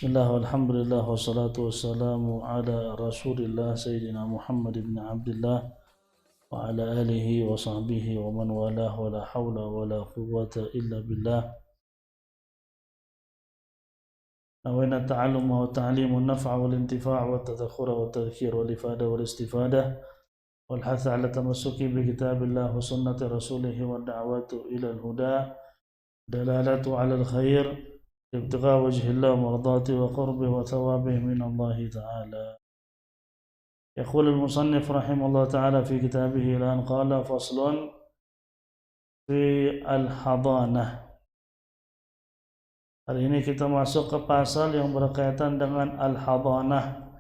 Bismillah walhamdulillah wassalatu wassalamu ala rasulillah Sayyidina Muhammad ibn Abdullah wa ala alihi wa sahbihi wa man walah wa la hawla wa la quwwata illa billah. Nawayna ta'alluma wa ta'limu an-naf'a wal intifa' wa tadhakkura wa tadhkir wal ifada wal istifadah wal hath ala tamassuki bi kitabillah wa sunnati rasulih wa da'watu ila al-huda dalalatu ala al-khair ابتغاء وجه الله ومرضاته وقربه وثوابه من الله تعالى. يقول المصنف رحمه الله تعالى في كتابه الآن قال فصل في الحضانة. Hari ini kita masuk ke pasal yang berkaitan dengan al-hadanah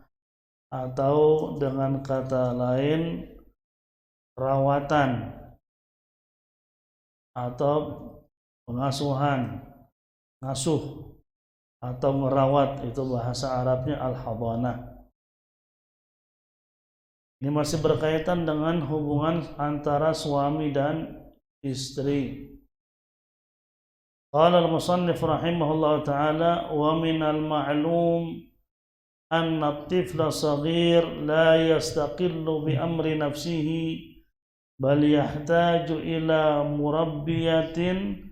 atau dengan kata lain rawatan atau pengasuhan, ngasuh atau merawat, itu bahasa Arabnya al-hadanah. Ini masih berkaitan dengan hubungan antara suami dan istri. Qala al-musannif rahimahullah ta'ala wa minal ma'lum anna at-tifla saghir la yastaqillu bi amri nafsihi bal yahtaju ila murabbiyatin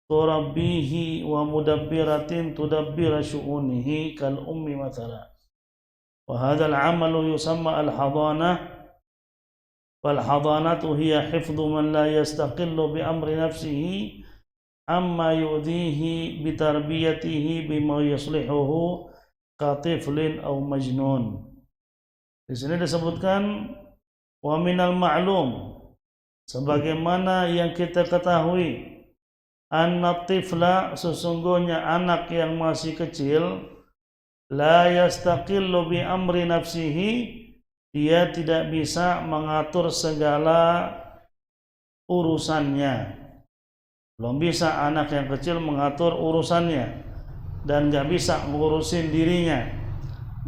turabbihi wa mudabbiratin tudabbira syu'unihi kal ummi mathala. Wa hadha al-'amalu yusamma al-hadanah wal hadanatu hiya hifdhu man la yastaqillu bi amri nafsihi amma yu'dhihi bi tarbiyatihi bima yuslihuhu ka tiflin aw majnun. Di sini disebutkan wa minal ma'lum, sebagaimana yang kita ketahui, anna tifla, sesungguhnya anak yang masih kecil, la yastaqillu bi amri nafsihi, dia tidak bisa mengatur segala urusannya. Belum bisa anak yang kecil mengatur urusannya dan gak bisa ngurusin dirinya.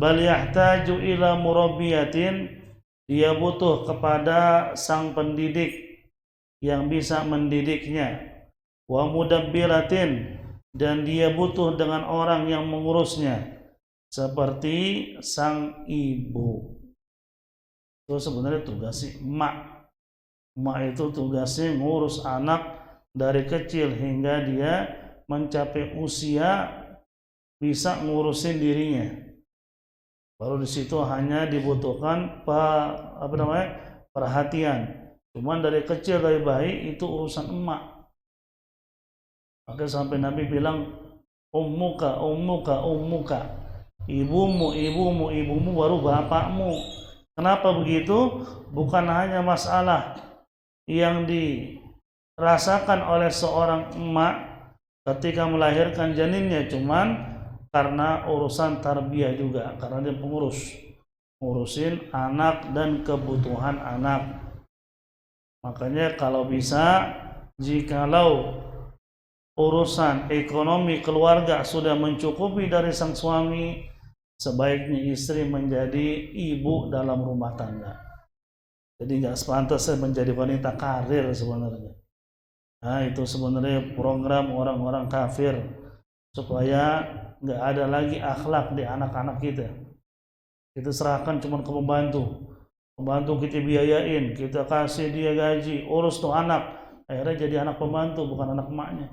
Bal yahtaju ila murabbiyatin, dia butuh kepada sang pendidik yang bisa mendidiknya. Wa mudabbiratin, dan dia butuh dengan orang yang mengurusnya seperti sang ibu. Itu sebenarnya tugas si emak. Emak itu tugasnya ngurus anak dari kecil hingga dia mencapai usia bisa ngurusin dirinya. Baru di situ hanya dibutuhkan perhatian. Cuman dari kecil, dari bayi, itu urusan emak. Maka sampai Nabi bilang ummuka, ummuka, ummuka, ibumu, ibumu, ibumu, baru bapakmu. Kenapa begitu? Bukan hanya masalah yang dirasakan oleh seorang emak ketika melahirkan janinnya, cuman karena urusan tarbiyah juga, karena dia pengurus, ngurusin anak dan kebutuhan anak. Makanya kalau bisa, jikalau urusan ekonomi keluarga sudah mencukupi dari sang suami, sebaiknya istri menjadi ibu dalam rumah tangga. Jadi nggak sepantasnya menjadi wanita karir sebenarnya. Nah, itu sebenarnya program orang-orang kafir supaya nggak ada lagi akhlak di anak-anak kita. Kita serahkan cuma ke pembantu kita biayain, kita kasih dia gaji, urus tuh anak. Akhirnya jadi anak pembantu, bukan anak emaknya.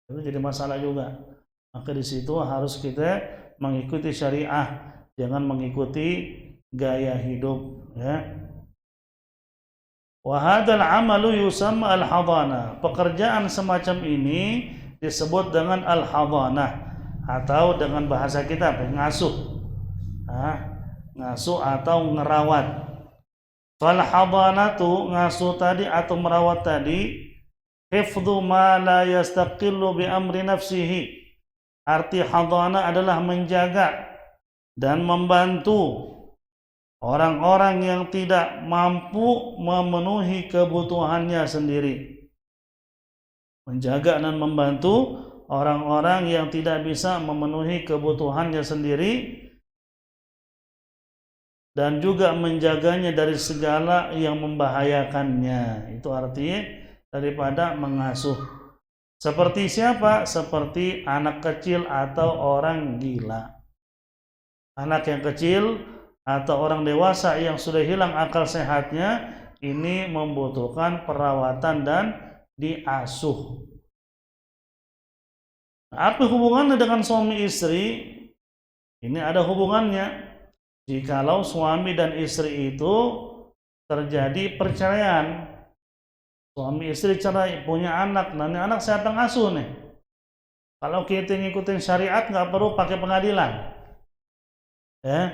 Itu jadi masalah juga. Maka di situ harus kita mengikuti syariah, jangan mengikuti gaya hidup, ya. Wa hadzal 'amalu yusamma al-hadanah. Pekerjaan semacam ini disebut dengan al-hadanah atau dengan bahasa kita ngasuh. Ngasuh atau ngerawat. Fal hadanatu, ngasuh tadi atau merawat tadi, hifdhu ma la yastaqillu bi amri nafsihi. Arti hadanah adalah menjaga dan membantu orang-orang yang tidak mampu memenuhi kebutuhannya sendiri. Menjaga dan membantu orang-orang yang tidak bisa memenuhi kebutuhannya sendiri, dan juga menjaganya dari segala yang membahayakannya. Itu artinya daripada mengasuh. Seperti siapa? Seperti anak kecil atau orang gila. Anak yang kecil atau orang dewasa yang sudah hilang akal sehatnya, ini membutuhkan perawatan dan diasuh. Apa hubungannya dengan suami istri? Ini ada hubungannya. Jikalau suami dan istri itu terjadi perceraian, suami istri cerai, punya anak, nah ini anak siapa ngasuh nih? Kalau kita ngikutin syariat nggak perlu pakai pengadilan. Ya,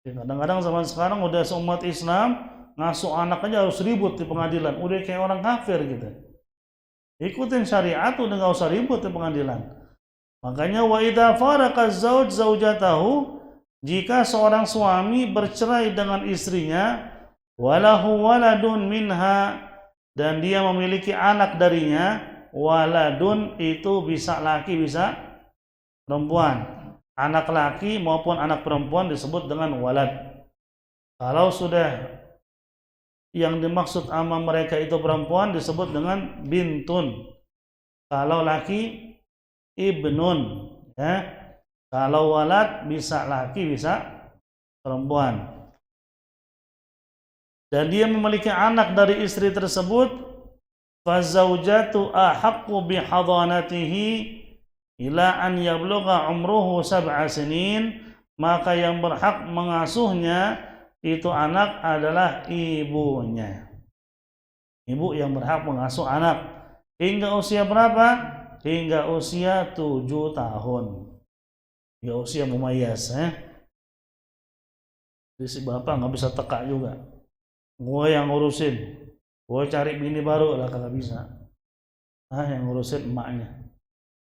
kadang-kadang zaman sekarang udah seumat Islam ngasuh anak aja harus ribut di pengadilan, udah kayak orang kafir gitu. Ikutin syariat udah nggak usah ribut di pengadilan. Makanya wa idza faraqa zauj zaujatahu, jika seorang suami bercerai dengan istrinya, walahu waladun minha, dan dia memiliki anak darinya, waladun itu bisa laki bisa perempuan. Anak laki maupun anak perempuan disebut dengan walad. Kalau sudah yang dimaksud sama mereka itu perempuan disebut dengan bintun. Kalau laki ibnun, ya. Kalau walad bisa laki bisa perempuan. Dan dia memiliki anak dari istri tersebut, fazaujatu ahaqqu bihadanatihi ila an yablugha umruhu 7 sinin, maka yang berhak mengasuhnya itu anak adalah ibunya. Ibu yang berhak mengasuh anak hingga usia berapa? Hingga usia 7 tahun. Ya usia mumayyiz, Jadi si bapak nggak bisa teka juga. Gue yang ngurusin, gue cari bini baru lah, kagak bisa. Yang ngurusin emaknya.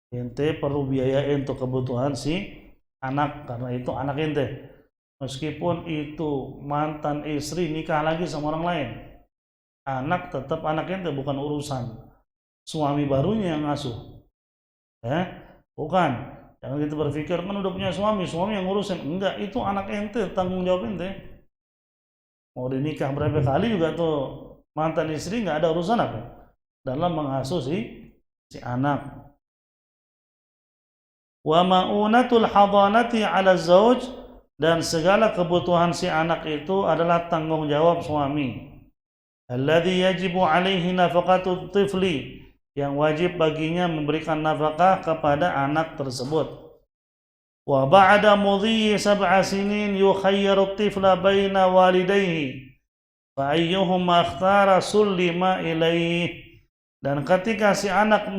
Ente perlu biayain untuk kebutuhan si anak, karena itu anak ente. Meskipun itu mantan istri nikah lagi sama orang lain, anak tetap anak ente, bukan urusan suami barunya yang ngasuh. Bukan. Jangan kita berpikir kan udah punya suami yang ngurusin. Enggak, itu anak ente, tanggung jawab ente. Mau dinikah berapa kali juga tuh mantan istri nggak ada urusan apa dalam mengasuh si anak. Wa ma'unatul hadanati 'ala zauj, dan segala kebutuhan si anak itu adalah tanggung jawab suami. Alladzi yajibu 'alaihi nafaqatu tifli, yang wajib baginya memberikan nafkah kepada anak tersebut. Wa ba'da mudhi 7 sinin yukhayyaru tifla baina walidayhi fa ayyuhuma ikhtara sullima ilaihi, dan ketika si anak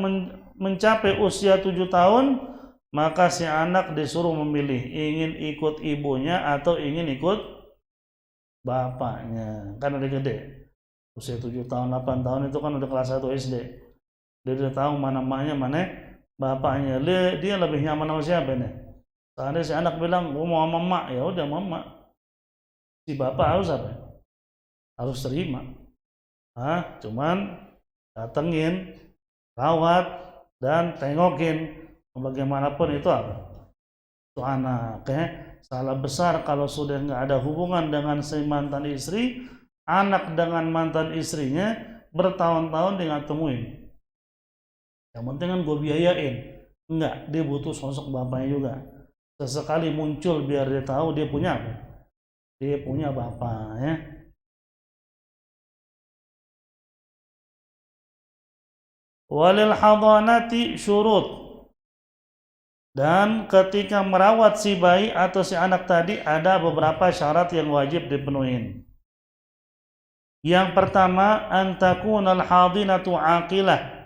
mencapai usia 7 tahun, maka si anak disuruh memilih ingin ikut ibunya atau ingin ikut bapaknya. Kan udah gede, usia 7 tahun, 8 tahun itu kan udah kelas 1 SD. Dia udah tahu mana emaknya, mana bapaknya. Dia lebih nyaman sama siapa nih? Seandainya si anak bilang gue mau sama emak, ya udah mama. Si bapak harus apa? Harus terima. Cuman datengin, rawat, dan tengokin. Bagaimanapun itu apa? Itu anak. Salah besar kalau sudah nggak ada hubungan dengan si mantan istri, anak dengan mantan istrinya bertahun-tahun dia nggak temuin. Yang penting kan gue biayain. Enggak, dia butuh sosok bapaknya juga. Sesekali muncul biar dia tahu dia punya apa? Dia punya bapak, ya. Walil hadanati syurut, dan ketika merawat si bayi atau si anak tadi ada beberapa syarat yang wajib dipenuhi. Yang pertama, antakunal hadinatu aqilah.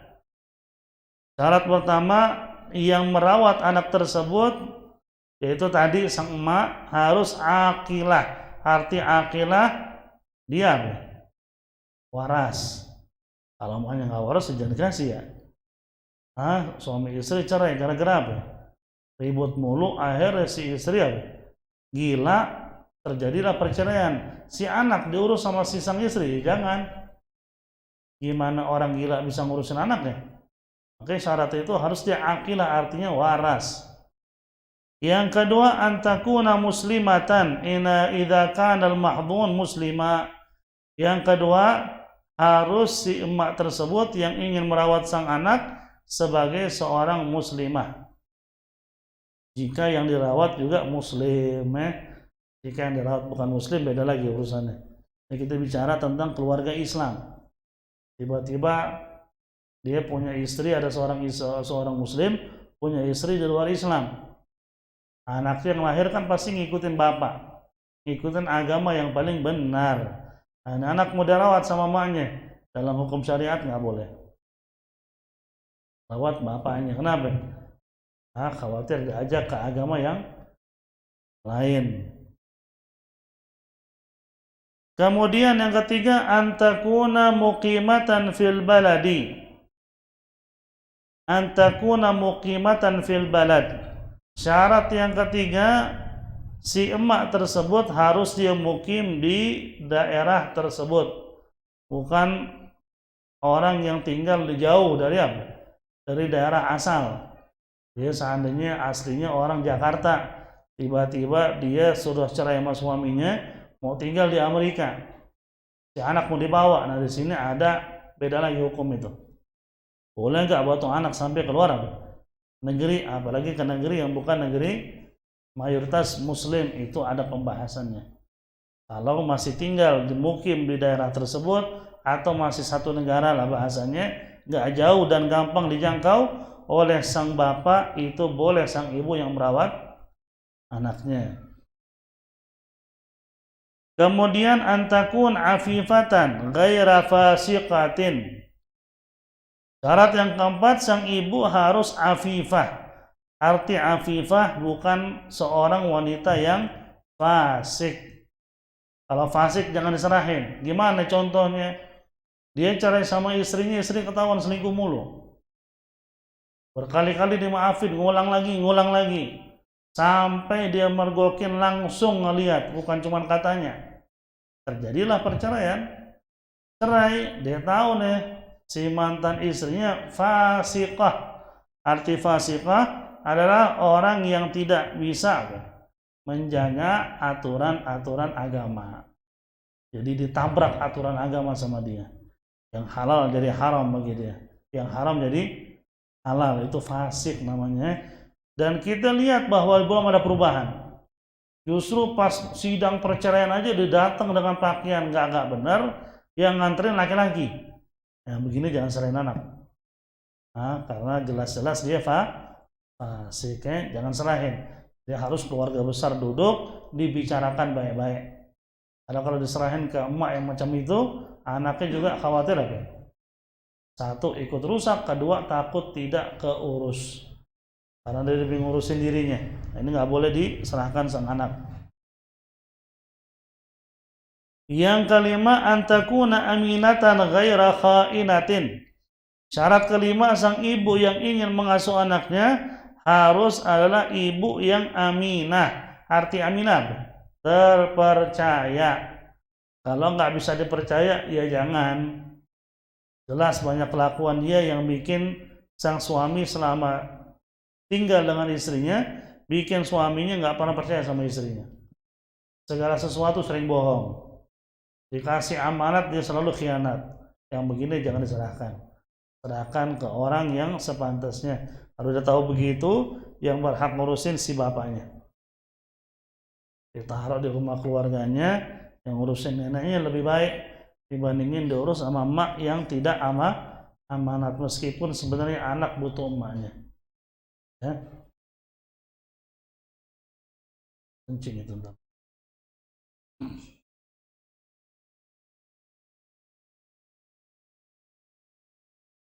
Syarat pertama, yang merawat anak tersebut, yaitu tadi sang emak, harus aqilah. Arti aqilah, dia waras. Kalau emaknya nggak waras, jangan dikasih ya. Suami istri cerai gara-gara apa? Ribut mulu, akhirnya si istri gila, terjadilah perceraian. Si anak diurus sama si sang istri, jangan. Gimana orang gila bisa ngurusin anaknya? Oke, syarat itu harus dia aqilah, artinya waras. Yang kedua, antakuna muslimatan idza kana al-mahdhun muslima. Yang kedua, harus si emak tersebut yang ingin merawat sang anak sebagai seorang muslimah. Jika yang dirawat juga muslim, jika yang dirawat bukan muslim beda lagi urusannya. Ini kita bicara tentang keluarga Islam. Tiba-tiba dia punya istri, ada seorang muslim punya istri di luar Islam. Anaknya yang lahir kan pasti ngikutin bapak, ngikutin agama yang paling benar. Anak mau dirawat sama mamanya, dalam hukum syariat nggak boleh. Rawat bapaknya, kenapa? Khawatir diajak ke agama yang lain. Kemudian yang ketiga, antakuna muqimatan fil baladi. Antakuna muqimatan fil balad. Syarat yang ketiga, si emak tersebut harus dia mukim di daerah tersebut, bukan orang yang tinggal di jauh dari apa? Dari daerah asal. Dia seandainya aslinya orang Jakarta, tiba-tiba dia sudah cerai sama suaminya, mau tinggal di Amerika, si anak mau dibawa. Nah di sini ada beda lagi hukum itu. Boleh nggak bawa tuh anak sampai keluar negeri, apalagi ke negeri yang bukan negeri mayoritas muslim, itu ada pembahasannya. Kalau masih tinggal di mukim di daerah tersebut atau masih satu negara lah bahasanya, nggak jauh dan gampang dijangkau oleh sang bapak, itu boleh sang ibu yang merawat anaknya. Kemudian antakun afifatan ghaira fasiqatin. Syarat yang keempat, sang ibu harus afifah. Arti afifah bukan seorang wanita yang fasik. Kalau fasik jangan diserahin. Gimana contohnya? Dia cerai sama istrinya, istri ketahuan selingkuh mulu. Berkali-kali dimaafin, ngulang lagi. Sampai dia mergokin langsung ngelihat, bukan cuma katanya. Terjadilah perceraian. Cerai, dia tahu nih si mantan istrinya fasiqah. Arti fasiqah adalah orang yang tidak bisa menjaga aturan-aturan agama. Jadi ditabrak aturan agama sama dia. Yang halal jadi haram bagi dia, yang haram jadi halal, itu fasik namanya. Dan kita lihat bahwa belum ada perubahan. Justru pas sidang perceraian aja dia datang dengan pakaian nggak benar, yang nganterin laki-laki. Yang begini jangan serahin anak. Karena jelas-jelas dia fasik, jangan serahin. Dia harus keluarga besar duduk, dibicarakan baik-baik. Karena kalau diserahin ke emak yang macam itu, anaknya juga khawatir apa? Satu, ikut rusak. Kedua, takut tidak keurus. Karena dia lebih ngurusin dirinya. Nah, ini nggak boleh diserahkan sang anak. Yang kelima, antakuna aminatan ghaira khainatin. Syarat kelima, sang ibu yang ingin mengasuh anaknya harus adalah ibu yang aminah. Arti aminah, terpercaya. Kalau nggak bisa dipercaya, ya jangan. Jelas banyak kelakuan dia yang bikin sang suami selama tinggal dengan istrinya, bikin suaminya nggak pernah percaya sama istrinya. Segala sesuatu sering bohong. Dikasih amanat dia selalu khianat. Yang begini jangan diserahkan. Serahkan ke orang yang sepantasnya. Kalau udah tahu begitu, yang berhak ngurusin si bapaknya. Ditaruh di rumah keluarganya, yang ngurusin neneknya lebih baik dibandingin diurus sama emak yang tidak amanat, meskipun sebenarnya anak butuh emaknya. Ya. Kencing itu entar.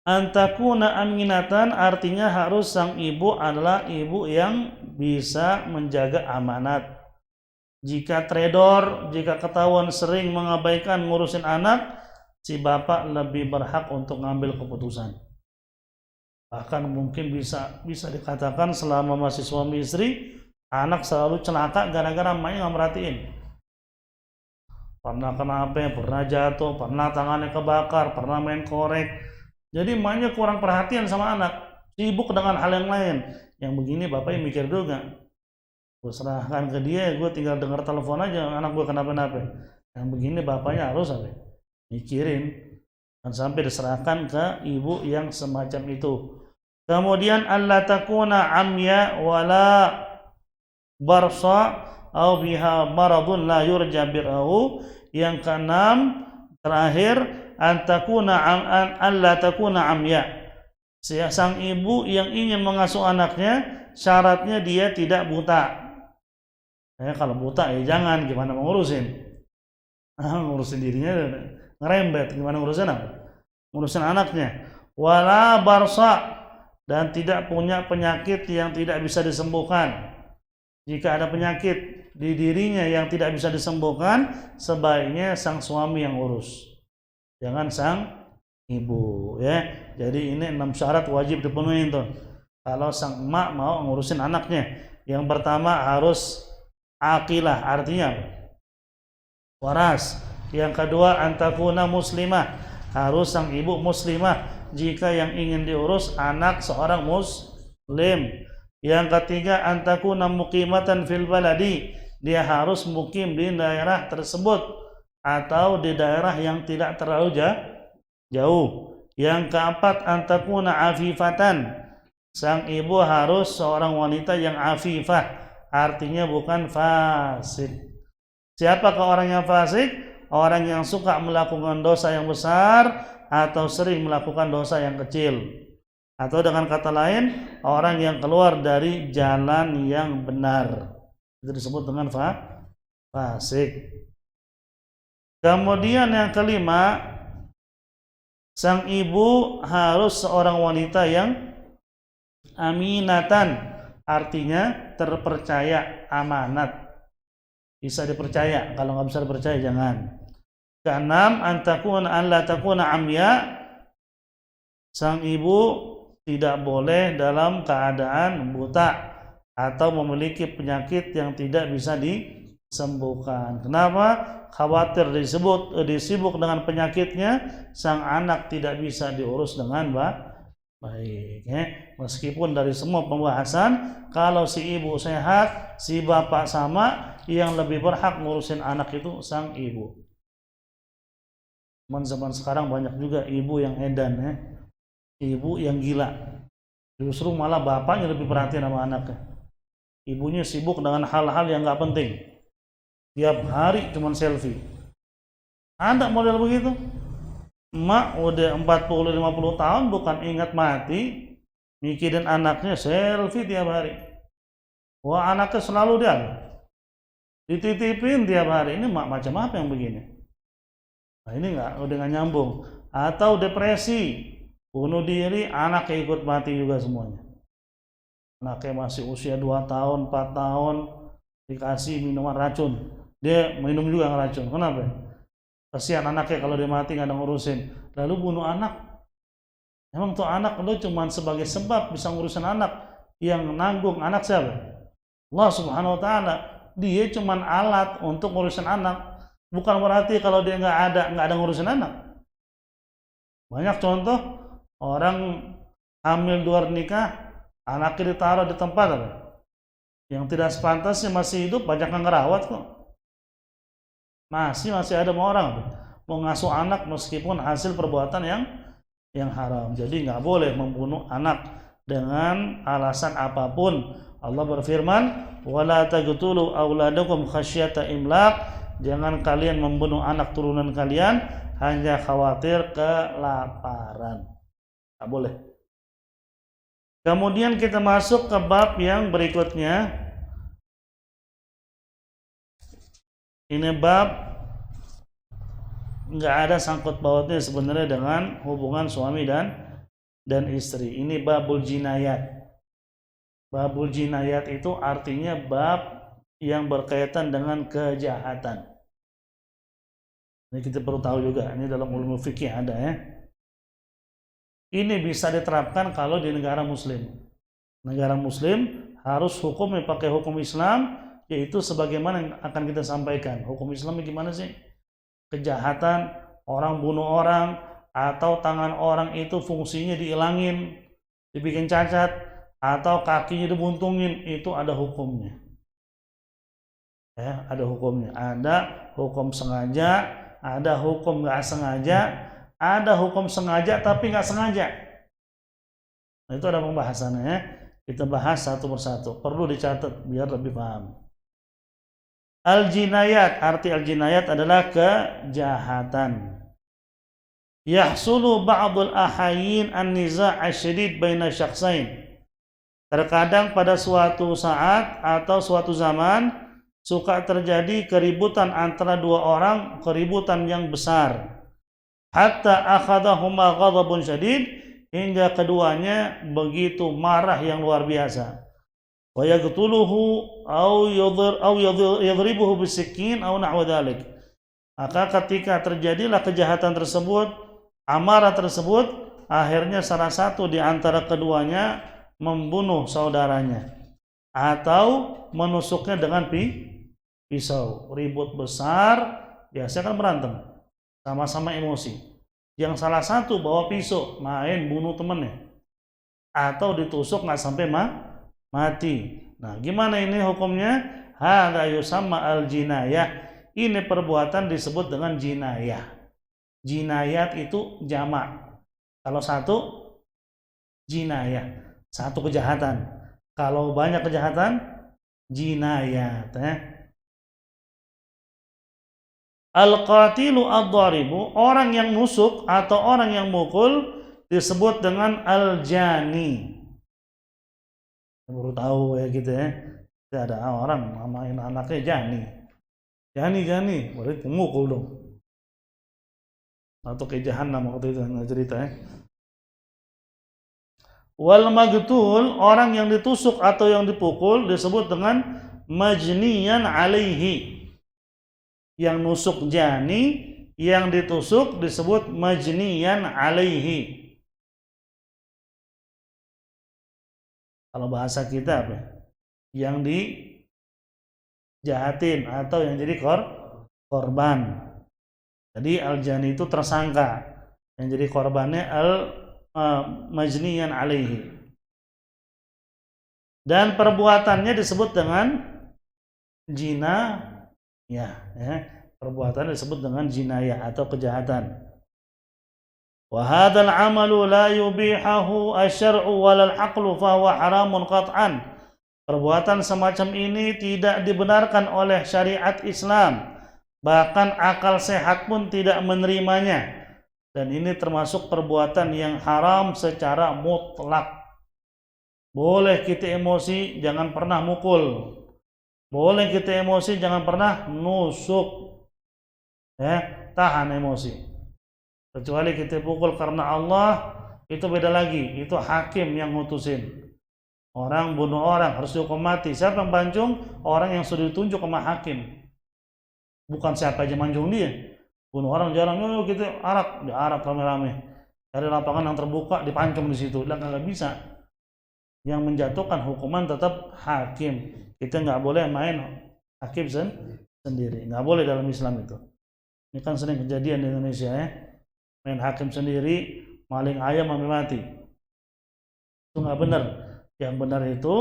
Antakuna aminatan artinya harus sang ibu adalah ibu yang bisa menjaga amanat. Jika trader, jika ketahuan sering mengabaikan ngurusin anak, si bapak lebih berhak untuk ngambil keputusan. Bahkan mungkin bisa dikatakan selama masih suami istri, anak selalu celaka gara-gara emaknya nggak merhatiin. Pernah kenapa, pernah jatuh, pernah tangannya kebakar, pernah main korek. Jadi emaknya kurang perhatian sama anak, sibuk dengan hal yang lain. Yang begini bapaknya mikir dulu gak? Gue serahkan ke dia, gue tinggal dengar telepon aja, anak gue kenapa-napa. Yang begini bapaknya harus mikirin. Dan sampai diserahkan ke ibu yang semacam itu. Kemudian alla takuna amya wala barsa au biha maradun la yurja bir'ahu. Yang keenam terakhir alla takuna amya. Sang ibu yang ingin mengasuh anaknya syaratnya dia tidak buta. Kalau buta ya jangan, gimana mau ngurusin? Ngurusin dirinya ngerembet, gimana ngurusin apa? Ngurusin anaknya. Wala barsa, dan tidak punya penyakit yang tidak bisa disembuhkan. Jika ada penyakit di dirinya yang tidak bisa disembuhkan, sebaiknya sang suami yang urus, jangan sang ibu, ya. Jadi ini 6 syarat wajib dipenuhi tuh kalau sang emak mau ngurusin anaknya. Yang pertama harus aqilah, artinya waras. Yang kedua antakuna muslimah, harus sang ibu muslimah jika yang ingin diurus anak seorang muslim. Yang ketiga antakuna muqimatan fil baladi, dia harus mukim di daerah tersebut atau di daerah yang tidak terlalu jauh. Yang keempat antakuna afifatan, sang ibu harus seorang wanita yang afifah, artinya bukan fasik. Siapakah orang yang fasik? Orang yang suka melakukan dosa yang besar atau sering melakukan dosa yang kecil. Atau dengan kata lain, orang yang keluar dari jalan yang benar. Itu disebut dengan fasik. Kemudian yang kelima, sang ibu harus seorang wanita yang aminatan, artinya terpercaya, amanat, bisa dipercaya. Kalau nggak bisa dipercaya jangan. Keenam, alla takuna amya, sang ibu tidak boleh dalam keadaan buta atau memiliki penyakit yang tidak bisa disembuhkan. Kenapa? Khawatir disibuk dengan penyakitnya, sang anak tidak bisa diurus dengan baik. Meskipun dari semua pembahasan, kalau si ibu sehat, si bapak sama, yang lebih berhak ngurusin anak itu sang ibu. Zaman sekarang banyak juga ibu yang edan, ibu yang gila. Justru malah bapaknya lebih perhatian sama anaknya. Ibunya sibuk dengan hal-hal yang gak penting. Tiap hari cuma selfie. Ada model begitu. Emak udah 40-50 tahun bukan ingat mati, mikirin anaknya, selfie tiap hari. Wah, anaknya selalu dia dititipin tiap hari. Ini mak macam apa yang begini? Nah, ini udah gak nyambung. Atau depresi, bunuh diri, anaknya ikut mati juga semuanya. Anaknya masih usia 2 tahun, 4 tahun, dikasih minuman racun, dia minum juga racun. Kenapa? Kasihan anaknya kalau dia mati gak ada ngurusin. Lalu bunuh anak. Emang tuh anak lo cuma sebagai sebab bisa ngurusin anak. Yang nanggung anak siapa? Allah subhanahu wa ta'ala. Dia cuma alat untuk ngurusin anak. Bukan berarti kalau dia nggak ada ngurusin anak. Banyak contoh orang hamil luar nikah, anaknya ditaruh di tempat yang tidak sepantasnya, masih hidup, banyak yang ngerawat kok. Masih ada orang mau ngasuh anak meskipun hasil perbuatan yang haram. Jadi nggak boleh membunuh anak dengan alasan apapun. Allah berfirman, wala taqtulu auladakum khasyata imlaq, jangan kalian membunuh anak turunan kalian hanya khawatir kelaparan. Tak boleh. Kemudian kita masuk ke bab yang berikutnya. Ini bab nggak ada sangkut pautnya sebenarnya dengan hubungan suami dan istri. Ini babul jinayat. Babul jinayat itu artinya bab yang berkaitan dengan kejahatan. Ini kita perlu tahu juga, ini dalam ulum fikih ada ya. Ini bisa diterapkan kalau di negara muslim. Negara muslim harus hukumnya pakai hukum Islam, yaitu sebagaimana yang akan kita sampaikan. Hukum Islam gimana sih? Kejahatan, orang bunuh orang, atau tangan orang itu fungsinya dihilangin, dibikin cacat, atau kakinya dibuntungin, itu ada hukumnya. Ya, ada hukumnya. Ada hukum sengaja, ada hukum nggak sengaja, ada hukum sengaja tapi nggak sengaja. Nah, itu ada pembahasannya ya. Kita bahas satu persatu. Perlu dicatat biar lebih paham. Al-jinayat, arti al-jinayat adalah kejahatan. Yahsulu ba'dul ahayin an-niza' asyadid baina syakhsain. Terkadang pada suatu saat atau suatu zaman suka terjadi keributan antara dua orang, keributan yang besar. Hatta akhadahuma ghadabun syadid, hingga keduanya begitu marah yang luar biasa. Wa yaqtuluhu aw yadribuhu bisikin aw nahwa dzalik. Maka ketika terjadilah kejahatan tersebut, amarah tersebut, akhirnya salah satu di antara keduanya membunuh saudaranya atau menusuknya dengan pisau. Ribut besar, biasanya kan berantem, sama-sama emosi. Yang salah satu bawa pisau, main bunuh temennya, atau ditusuk nggak sampai mati. Nah, gimana ini hukumnya? Hadza yusamma al-jinayah. Ini perbuatan disebut dengan jinayah. Jinayat itu jamak. Kalau satu, jinayah. Satu kejahatan. Kalau banyak kejahatan, jinayat. Al-qatilu ad-dharibu, orang yang nusuk atau orang yang mukul disebut dengan al-jani. Baru tahu ya gitu ya. Ada orang namain anaknya Jani. Jani, berarti mukul dong. Atau ke jahanam waktu itu cerita ya. Wal magtul, orang yang ditusuk atau yang dipukul disebut dengan majniyan alaihi. Yang nusuk jani, yang ditusuk disebut majniyan alaihi. Kalau bahasa kita apa? Yang dijahatin atau yang jadi korban. Jadi al-jani itu tersangka, yang jadi korbannya majniyan alaihi. Dan perbuatannya disebut dengan jinayah, ya. Perbuatan disebut dengan jinayah atau kejahatan. Wa hadzal 'amalu la yubihahu asy-syar'u wal 'aqlu fa huwa haramun qat'an. Perbuatan semacam ini tidak dibenarkan oleh syariat Islam, bahkan akal sehat pun tidak menerimanya. Dan ini termasuk perbuatan yang haram secara mutlak. Boleh kita emosi, jangan pernah mukul. Boleh kita emosi, jangan pernah nusuk. Ya, tahan emosi. Kecuali kita pukul karena Allah, itu beda lagi. Itu hakim yang ngutusin. Orang bunuh orang harus dihukum mati. Siapa yang pancung? Orang yang sudah ditunjuk sama hakim. Bukan siapa aja manjung dia. Bunuh orang jarang, yuk kita arak, diarak rame-rame. Dari lapangan yang terbuka dipancung di situ. Nggak bisa. Yang menjatuhkan hukuman tetap hakim. Kita nggak boleh main hakim sendiri. Nggak boleh dalam Islam itu. Ini kan sering kejadian di Indonesia ya. Main hakim sendiri, maling ayam sampai mati. Itu nggak benar. Yang benar itu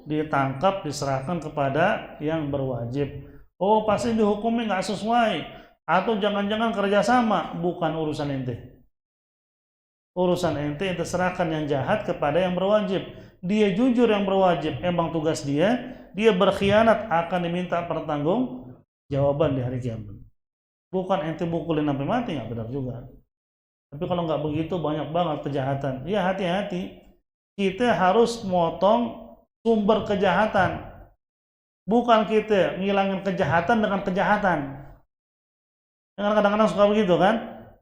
ditangkap, diserahkan kepada yang berwajib. Oh pasti dihukumi nggak sesuai. Atau jangan-jangan kerjasama, bukan urusan ente. Urusan ente serahkan yang jahat kepada yang berwajib. Dia jujur yang berwajib, emang tugas dia berkhianat akan diminta pertanggung jawaban di hari kiamat. Bukan ente pukulin sampai mati, nggak benar juga. Tapi kalau nggak begitu banyak banget kejahatan. Ya hati-hati, kita harus motong sumber kejahatan. Bukan kita ngilangin kejahatan dengan kejahatan. Yang kadang-kadang suka begitu kan?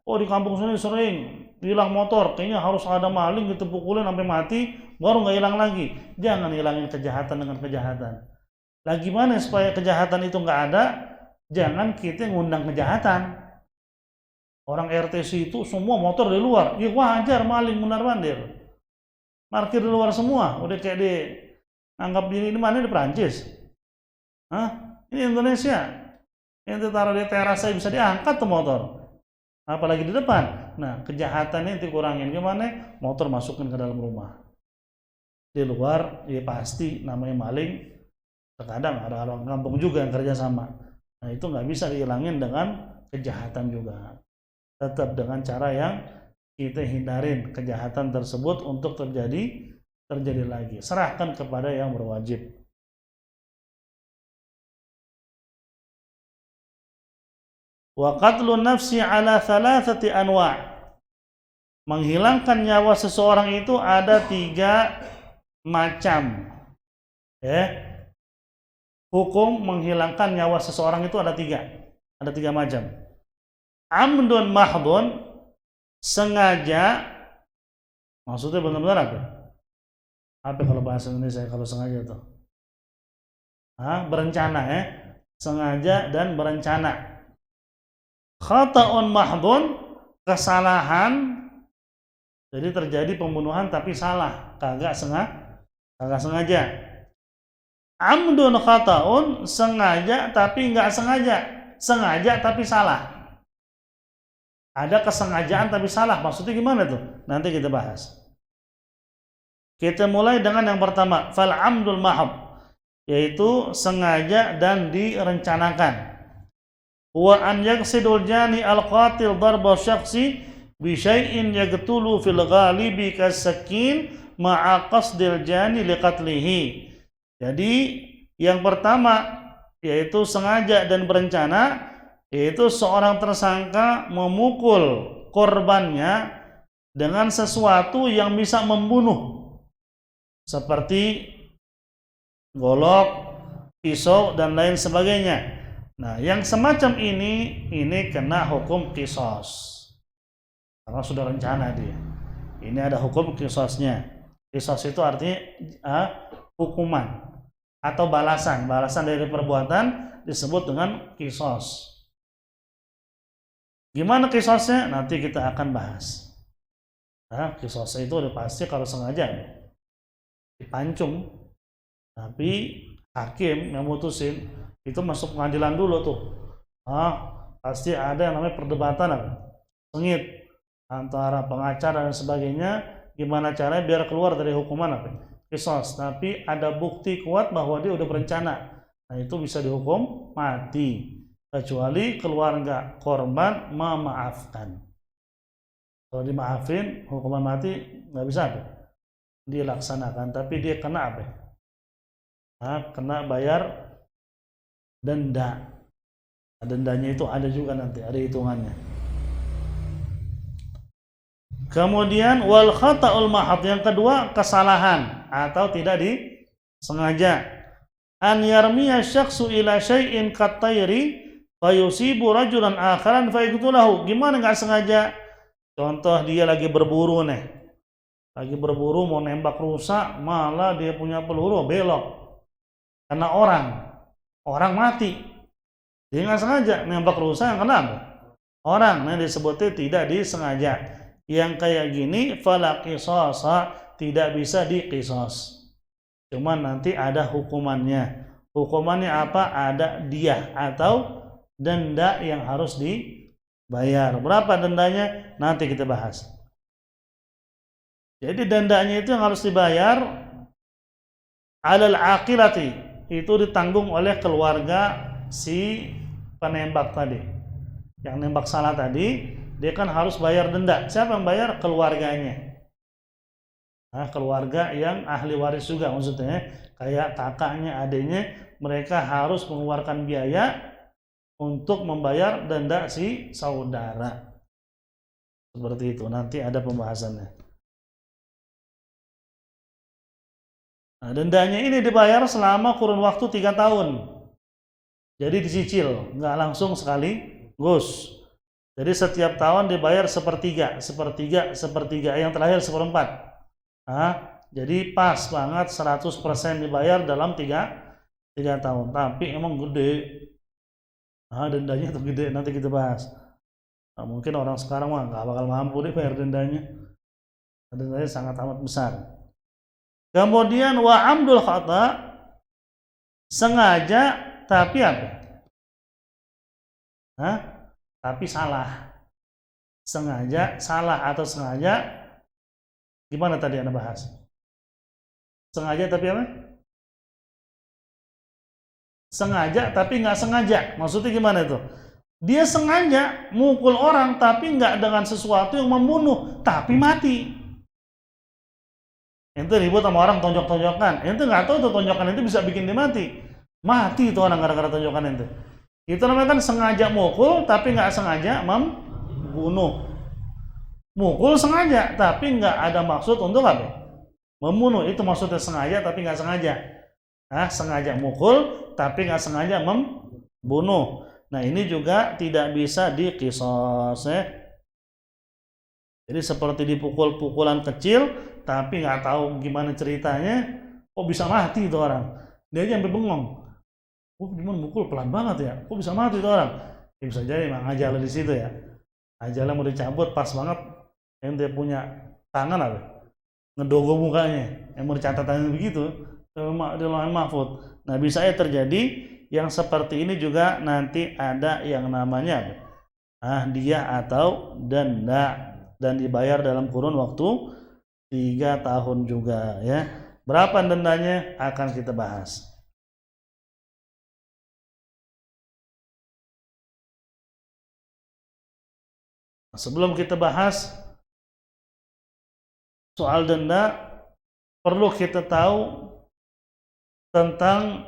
Oh di kampung sini sering hilang motor, kayaknya harus ada maling gitu pukulin sampai mati, baru nggak hilang lagi. Jangan hilangin kejahatan dengan kejahatan. Lagi mana supaya kejahatan itu nggak ada? Jangan kita ngundang kejahatan. Orang RTC itu semua motor di luar, ya wajar maling mundar-mandir. Parkir di luar semua, udah kayak di anggap diri ini mana di Perancis. Hah? Ini Indonesia. Yang taruh di teras saya bisa diangkat tuh motor. Apalagi di depan. Nah, kejahatannya dikurangin gimana? Motor masukin ke dalam rumah. Di luar, ya pasti namanya maling. Terkadang ada orang kampung juga yang kerja sama. Nah, itu nggak bisa dihilangin dengan kejahatan juga. Tetap dengan cara yang kita hindarin kejahatan tersebut untuk terjadi terjadi lagi. Serahkan kepada yang berwajib. Wa qatlun nafsi ala thalathati anwa'. Menghilangkan nyawa seseorang itu ada 3 macam. Hukum menghilangkan nyawa seseorang itu ada 3. Ada 3 macam. Amdun mahdun, sengaja. Maksudnya benar-benar apa? Apa kalau bahasa Indonesia kalau sengaja itu? Berencana sengaja dan berencana. Khata'un mahdun, kesalahan. Jadi terjadi pembunuhan tapi salah, kagak sengaja. Amdun khata'un, sengaja tapi enggak sengaja. Sengaja tapi salah. Ada kesengajaan tapi salah. Maksudnya gimana tuh? Nanti kita bahas. Kita mulai dengan yang pertama, fal amdul mahab, yaitu sengaja dan direncanakan. Wa an yaqsidul jani al-qatil darba syakhsi bi syai'in yaqtulu fil ghalibi kas-sakin ma'a qasdil jani liqatlihi. Jadi yang pertama yaitu sengaja dan berencana, yaitu seorang tersangka memukul korbannya dengan sesuatu yang bisa membunuh, seperti golok, pisau dan lain sebagainya. Nah, yang semacam ini kena hukum qisas. Karena sudah rencana dia. Ini ada hukum qisasnya. Qisas itu artinya hukuman atau balasan dari perbuatan disebut dengan qisas. Gimana qisasnya? Nanti kita akan bahas. Qisasnya itu udah pasti kalau sengaja dipancung, tapi hakim yang mutusin itu masuk pengadilan dulu tuh. Pasti ada yang namanya perdebatan sengit antara pengacara dan sebagainya, gimana caranya biar keluar dari hukuman qisas, tapi ada bukti kuat bahwa dia udah berencana. Nah, itu bisa dihukum mati kecuali keluarga korban memaafkan. Kalau dimaafin, hukuman mati nggak bisa dilaksanakan, tapi dia kena kena bayar denda. Dendanya itu ada juga nanti, ada hitungannya. Kemudian wal khata'ul mahad, yang kedua kesalahan atau tidak disengaja. An yarmiya syakhsu ila syai'in kattairi fayusibu rajulan akharan fayaqtulahu. Gimana enggak sengaja? Contoh dia lagi berburu Lagi berburu mau nembak rusa, malah dia punya peluru belok. Kena orang mati. Dia nggak sengaja nembak rusa, yang kena orang. Nah, disebutnya tidak disengaja. Yang kayak gini fala qisasa, tidak bisa diqisas. Cuman nanti ada hukumannya. Hukumannya apa? Ada diyah atau denda yang harus dibayar. Berapa dendanya? Nanti kita bahas. Jadi dendanya itu yang harus dibayar alal aqilati, itu ditanggung oleh keluarga si penembak tadi. Yang nembak salah tadi, dia kan harus bayar denda. Siapa yang bayar? Keluarganya. Keluarga yang ahli waris juga maksudnya, kayak kakaknya, adiknya, mereka harus mengeluarkan biaya untuk membayar denda si saudara. Seperti itu, nanti ada pembahasannya. Nah, dendanya ini dibayar selama kurun waktu 3 tahun. Jadi dicicil, nggak langsung sekaligus. Jadi setiap tahun dibayar sepertiga, yang terakhir 1/4. Jadi pas banget 100% dibayar dalam 3 tahun. Tapi emang gede. Dendanya itu gede, nanti kita bahas. Mungkin orang sekarang mah nggak bakal mampu deh bayar dendanya. Dendanya sangat amat besar. Kemudian wa amdul khata, sengaja tapi tapi salah. Sengaja salah atau sengaja gimana tadi Anda bahas? Sengaja tapi apa? Sengaja tapi nggak sengaja. Maksudnya gimana itu? Dia sengaja mukul orang tapi nggak dengan sesuatu yang membunuh, tapi mati. Ente ribut sama orang tonjok-tonjokan, ente nggak tahu tuh tonjokan itu bisa bikin dia mati. Mati itu orang gara-gara tonjokan ente. Itu namanya kan sengaja mukul tapi nggak sengaja membunuh. Mukul sengaja tapi nggak ada maksud untuk apa? Membunuh. Itu maksudnya sengaja tapi nggak sengaja. Sengaja mukul tapi nggak sengaja membunuh. Nah ini juga tidak bisa diqisas ya. Jadi seperti dipukul-pukulan kecil tapi nggak tahu gimana ceritanya, kok bisa mati itu orang. Dia aja sampai bengong. Oh, gimana mukul pelan banget ya? Kok bisa mati itu orang? Ya, bisa jadi memang ajalnya di situ ya. Ajalnya mau dicabut pas banget, yang dia punya tangan apa? Ngedogo mukanya. Yang mau dicatatannya begitu, di Lauhul Mahfuz. Nah bisa ya terjadi yang seperti ini juga nanti ada yang namanya dia atau denda, dan dibayar dalam kurun waktu 3 tahun juga ya. Berapa dendanya akan kita bahas. Sebelum kita bahas soal denda, perlu kita tahu tentang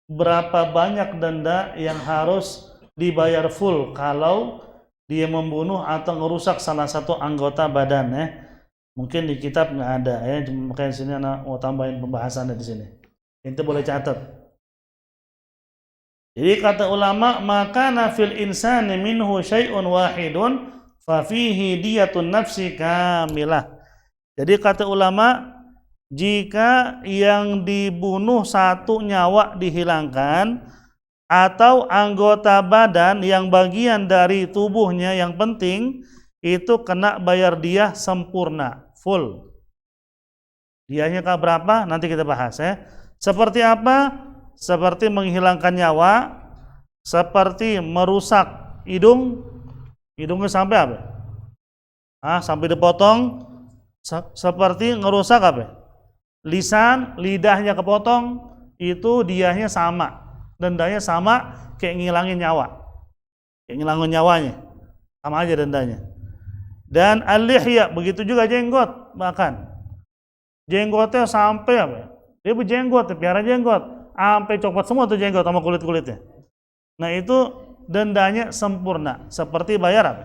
berapa banyak denda yang harus dibayar full kalau dia membunuh atau merusak salah satu anggota badan ya. Mungkin di kitab nggak ada ya, makanya sini anak mau tambahin pembahasannya di sini. Itu boleh catat. Jadi kata ulama, maka nafil insani minhu syai'un wahidun fa fihi diyatun nafsi kamilah. Jadi kata ulama, jika yang dibunuh satu nyawa dihilangkan atau anggota badan yang bagian dari tubuhnya yang penting itu kena bayar diyah sempurna, full. Diyahnya berapa? Nanti kita bahas ya. Seperti apa? Seperti menghilangkan nyawa, seperti merusak hidung, hidungnya sampai apa? Sampai dipotong. Seperti ngerusak apa? Lisan, lidahnya kepotong, itu diyahnya sama. Dendanya sama kayak ngilangin nyawa. Kayak ngilangin nyawanya. Sama aja dendanya. Dan al-lihya, begitu juga jenggot, bahkan jenggotnya sampai apa? Dia berjenggot, piara jenggot, sampai copot semua tuh jenggot sama kulit-kulitnya. Nah itu dendanya sempurna. Seperti bayar apa?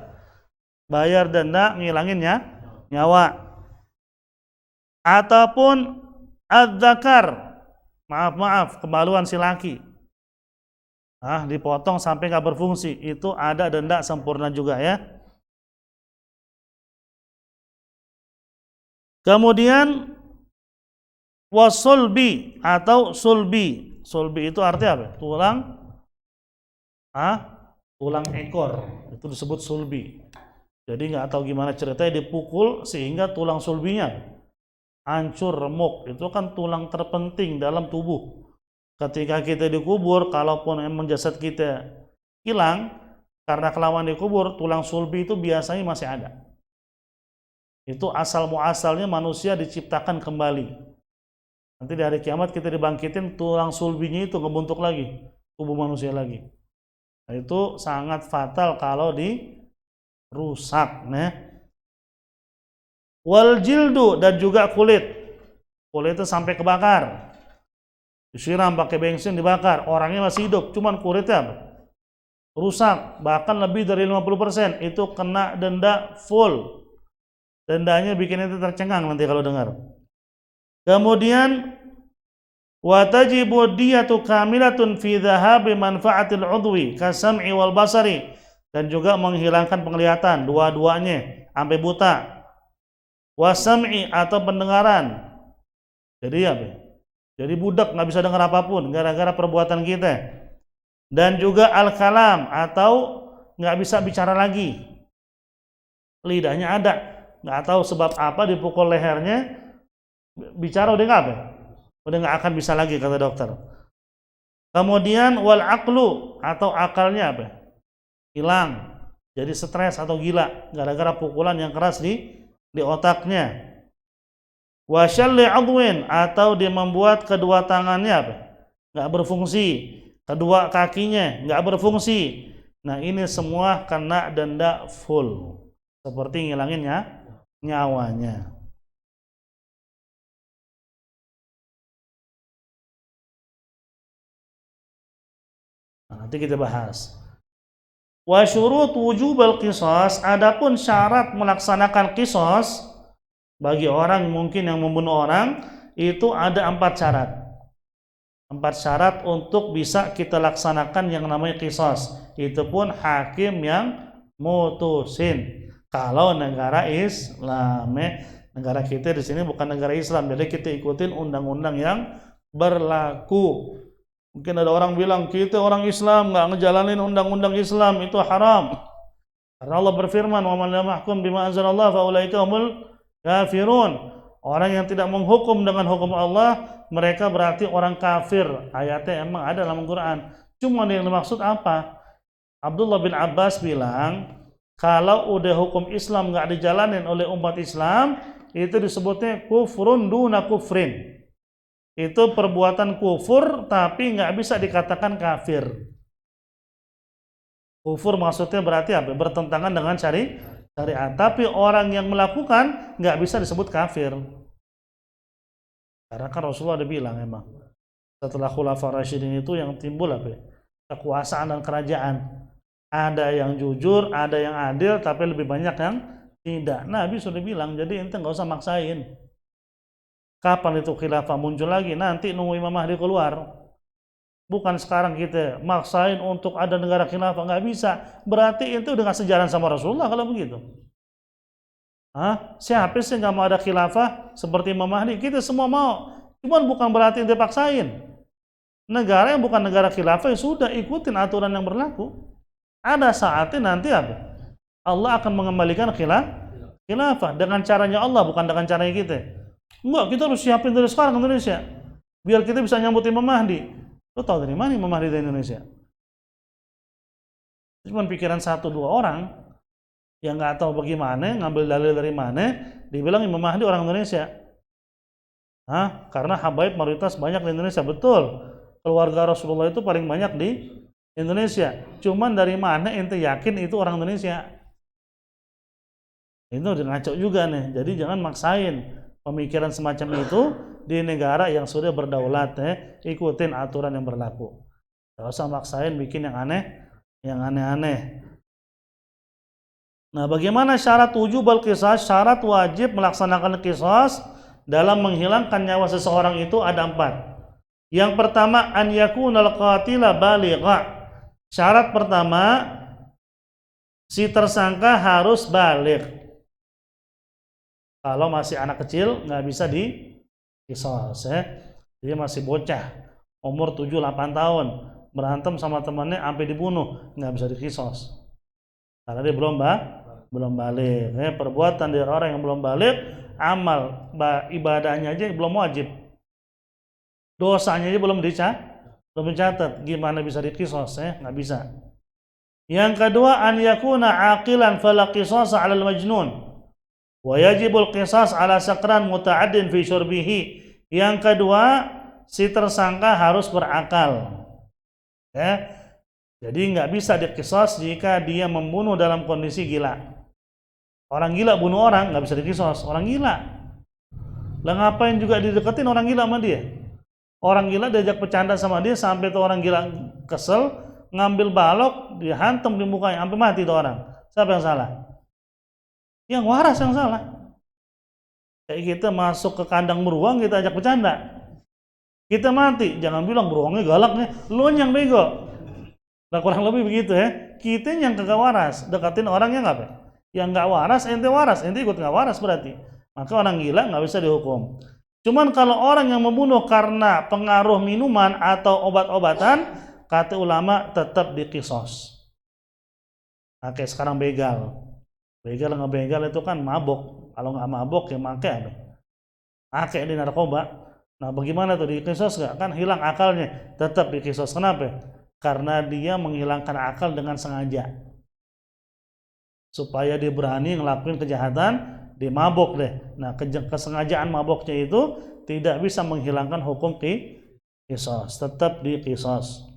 Bayar denda ngilanginnya nyawa. Ataupun adzakar, maaf, kemaluan si laki. Dipotong sampai nggak berfungsi, itu ada denda sempurna juga ya. Kemudian wasulbi atau sulbi. Sulbi itu artinya apa? Tulang ekor. Itu disebut sulbi. Jadi nggak tahu gimana ceritanya dipukul sehingga tulang sulbinya hancur, remuk. Itu kan tulang terpenting dalam tubuh. Ketika kita dikubur, kalaupun emang jasad kita hilang karena kelamaan dikubur, tulang sulbi itu biasanya masih ada. Itu asal muasalnya manusia diciptakan kembali. Nanti di hari kiamat kita dibangkitin, tulang sulbinya itu ngebentuk lagi tubuh manusia lagi. Nah, itu sangat fatal kalau dirusak. Wal jildu, dan juga kulit. Kulit itu sampai kebakar. Disiram pakai bensin, dibakar. Orangnya masih hidup, cuman kulitnya rusak, bahkan lebih dari 50%, itu kena denda full. Dendanya bikin itu tercengang nanti kalau dengar. Kemudian watajibu diyatu kamilatun fi dhahabi manfaatil udwi kasam'i wal basari, dan juga menghilangkan penglihatan dua-duanya sampai buta. Wasam'i atau pendengaran. Jadi apa? Jadi budak nggak bisa dengar apapun gara-gara perbuatan kita. Dan juga al-kalam atau nggak bisa bicara lagi. Lidahnya ada, nggak tahu sebab apa dipukul lehernya, bicara udah nggak apa? Udah nggak akan bisa lagi kata dokter. Kemudian wal aqlu atau akalnya apa? Hilang. Jadi stres atau gila gara-gara pukulan yang keras di otaknya. Wasyalli adwin atau dia membuat kedua tangannya apa? Nggak berfungsi. Kedua kakinya nggak berfungsi. Nah ini semua kena denda full. Seperti ngilanginnya nyawanya. Nah, nanti kita bahas. Wa syurut wujubal qisas, adapun syarat melaksanakan qisas bagi orang mungkin yang membunuh orang itu ada 4 syarat. 4 syarat untuk bisa kita laksanakan yang namanya qisas. Itu pun hakim yang mutusin. Kalau negara Islam, negara kita di sini bukan negara Islam, jadi kita ikutin undang-undang yang berlaku. Mungkin ada orang bilang kita orang Islam nggak ngejalanin undang-undang Islam, itu haram. Karena Allah berfirman, "Wa man lam yahkum bima anzalallah fa ulaika humul kafirun." Orang yang tidak menghukum dengan hukum Allah, mereka berarti orang kafir. Ayatnya emang ada dalam Al-Quran. Cuma yang dimaksud apa? Abdullah bin Abbas bilang, kalau udah hukum Islam nggak dijalanin oleh umat Islam, itu disebutnya kufrun duna kufrin. Itu perbuatan kufur tapi nggak bisa dikatakan kafir. Kufur maksudnya berarti apa? Bertentangan dengan syariat. Tapi orang yang melakukan nggak bisa disebut kafir. Karena kan Rasulullah ada bilang emang setelah Khulafaur Rasyidin itu yang timbul apa? Kekuasaan dan kerajaan. Ada yang jujur, ada yang adil, tapi lebih banyak yang tidak. Nabi sudah bilang, jadi ente nggak usah maksain. Kapan itu khilafah muncul lagi? Nanti nunggu Imam Mahdi keluar. Bukan sekarang kita maksain untuk ada negara khilafah, nggak bisa. Berarti itu udah nggak sejalan sama Rasulullah kalau begitu. Siapa sih nggak mau ada khilafah seperti Imam Mahdi? Kita semua mau. Cuman bukan berarti ente paksain. Negara yang bukan negara khilafah ya sudah ikutin aturan yang berlaku. Ada saatnya nanti apa? Allah akan mengembalikan khilafah dengan caranya Allah, bukan dengan caranya kita. Enggak, kita harus siapin dari sekarang Indonesia biar kita bisa nyambut Imam Mahdi. Lo tau dari mana Imam Mahdi di Indonesia? Cuma pikiran 1-2 orang yang nggak tahu bagaimana ngambil dalil dari mana dibilang Imam Mahdi orang Indonesia. Karena habaib mayoritas banyak di Indonesia. Betul, keluarga Rasulullah itu paling banyak di Indonesia. Cuman dari mana ente yakin itu orang Indonesia? Itu udah ngaco juga nih. Jadi jangan maksain pemikiran semacam itu di negara yang sudah berdaulat. Ikutin aturan yang berlaku. Gak usah maksain bikin yang aneh-aneh. Nah, bagaimana syarat wujubal qisas? Syarat wajib melaksanakan qisas dalam menghilangkan nyawa seseorang itu ada 4. Yang pertama, an yakunal qatila baligha. Syarat pertama, si tersangka harus baligh. Kalau masih anak kecil nggak bisa diqisas. Dia masih bocah, umur 7-8 tahun, berantem sama temannya sampai dibunuh, nggak bisa diqisas. Karena dia belum balik. Perbuatan dari orang yang belum balik, amal ibadahnya aja belum wajib, dosanya aja belum dicatat. Gimana bisa diqisas? Nggak bisa. Yang kedua, an yakuna aqilan fala qisasa 'alal majnun wa yajibul qisas 'ala sakran muta'addin fi syurbihi. Yang kedua, si tersangka harus berakal. Jadi nggak bisa diqisas jika dia membunuh dalam kondisi gila. Orang gila bunuh orang nggak bisa diqisas, orang gila. Lah ngapain juga dideketin orang gila sama dia? Orang gila diajak bercanda sama dia sampai tuh orang gila kesel, ngambil balok, dihantam di mukanya sampai mati tuh orang. Siapa yang salah? Yang waras yang salah. Kayak kita masuk ke kandang beruang, kita ajak bercanda, kita mati, jangan bilang beruangnya galak nih, lu yang bego. Nah, kurang lebih begitu Kita yang kagak waras, deketin orang yang nggak waras, ente waras, ente ikut nggak waras berarti. Maka orang gila nggak bisa dihukum. Cuman kalau orang yang membunuh karena pengaruh minuman atau obat-obatan, kata ulama tetap diqisas. Nah, kayak sekarang begal ngebegal itu kan mabok. Kalau nggak mabok ya make di narkoba. Nah, bagaimana tuh diqisas nggak? Kan hilang akalnya, tetap diqisas. Kenapa? Karena dia menghilangkan akal dengan sengaja supaya dia berani ngelakuin kejahatan, dia mabok deh. Nah, kesengajaan maboknya itu tidak bisa menghilangkan hukum qisas, tetap diqisas.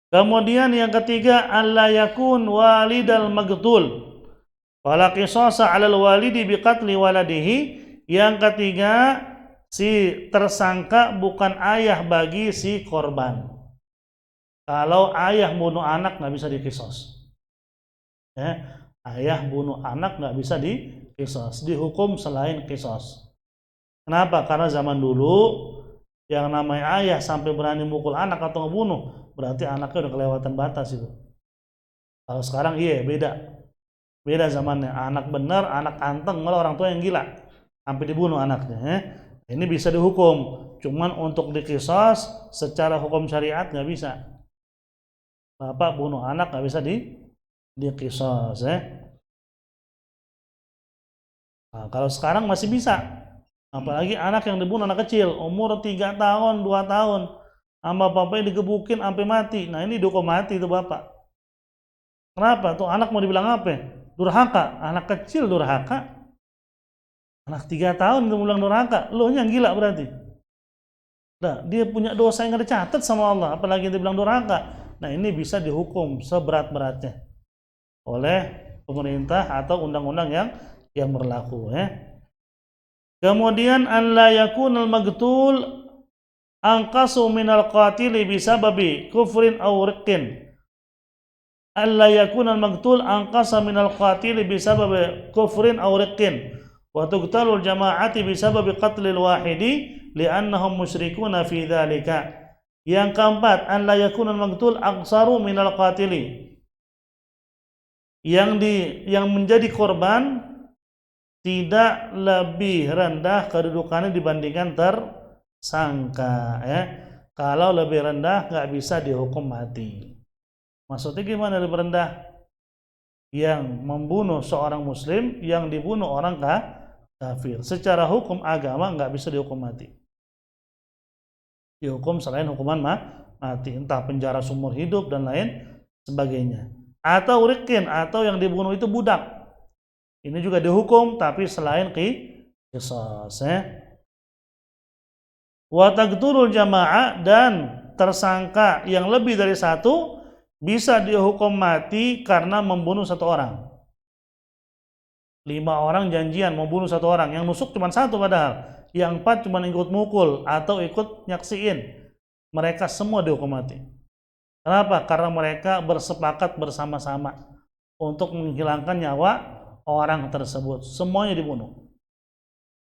Kemudian yang ketiga, alla yakun walidal magtul fala qisasa 'alal walidi biqatli waladihi. Yang ketiga, si tersangka bukan ayah bagi si korban. Kalau ayah bunuh anak nggak bisa dikisos. Ya, ayah bunuh anak nggak bisa dikisos, dihukum selain kisos. Kenapa? Karena zaman dulu yang namanya ayah sampai berani mukul anak atau ngebunuh, berarti anaknya udah kelewatan batas itu. Kalau sekarang iya beda zamannya. Anak bener, anak anteng, malah orang tua yang gila sampai dibunuh anaknya. Ini bisa dihukum, cuman untuk dikisos secara hukum syariat nggak bisa. Bapak bunuh anak nggak bisa dikisos. Nah, kalau sekarang masih bisa, apalagi anak yang dibunuh anak kecil umur 3 tahun 2 tahun sama bapaknya digebukin sampai mati. Nah ini dihukum mati itu bapak. Kenapa? Tuh anak mau dibilang apa? Durhaka. Anak kecil durhaka. Anak 3 tahun itu bilang durhaka. Lo yang gila berarti. Nah, dia punya dosa yang dicatat sama Allah, apalagi dia bilang durhaka. Nah ini bisa dihukum seberat-beratnya oleh pemerintah atau undang-undang yang berlaku. Kemudian an la yakunal magtul anqasu minal qatili bisababi kufrin aw riqqin. An la yakunal magtul anqasa minal qatili bisababi kufrin aw riqqin wa tuqtalul jama'ati bisababi qatlil wahidi li'annahum musyrikuna fi dzalika. Yang keempat, an la yakunal magtul aqsaru minal qatili. Yang menjadi korban tidak lebih rendah kedudukannya dibandingkan tersangka. Kalau lebih rendah nggak bisa dihukum mati. Maksudnya gimana lebih rendah? Yang membunuh seorang muslim, yang dibunuh orang kafir. Secara hukum agama nggak bisa dihukum mati. Dihukum selain hukuman mati, entah penjara seumur hidup dan lain sebagainya. Atau riqin, atau yang dibunuh itu budak. Ini juga dihukum tapi selain qisas. Wa taqtulul jamaah, dan tersangka yang lebih dari satu bisa dihukum mati karena membunuh satu orang. 5 orang janjian membunuh satu orang, yang nusuk cuma satu padahal. Yang 4 cuma ikut mukul atau ikut nyaksiin. Mereka semua dihukum mati. Kenapa? Karena mereka bersepakat bersama-sama untuk menghilangkan nyawa orang tersebut. Semuanya dibunuh.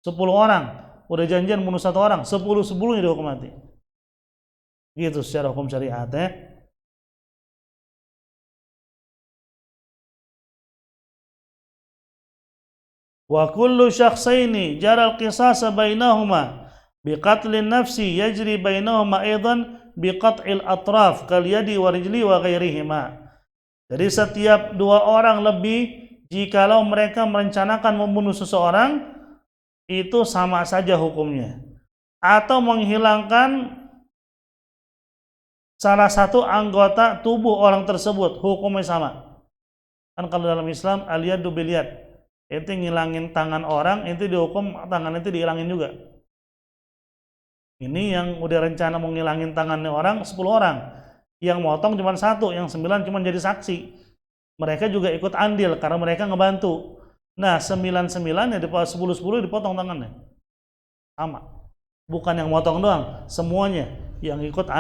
10 orang udah janjian bunuh satu orang, 10-10-nya dihukum mati. Gitu secara hukum syariat. Wa kullu syakhsaini jaral qisasa bainahuma biqatlin nafsi yajri bainahuma aidan biqat'il atraf kal yadi wa rijli wa ghairihima. Jadi setiap 2 orang lebih, jikalau mereka merencanakan membunuh seseorang, itu sama saja hukumnya. Atau menghilangkan salah satu anggota tubuh orang tersebut, hukumnya sama. Kan kalau dalam Islam al-yadu bil yad, itu ngilangin tangan orang, itu dihukum tangan itu dihilangin juga. Ini yang udah rencana mau ngilangin tangannya orang 10 orang, yang motong cuma 1, yang 9 cuma jadi saksi. Mereka juga ikut andil karena mereka ngebantu. Nah 9-9 ya 10-10 dipotong tangannya. Sama. Bukan yang motong doang, semuanya yang ikut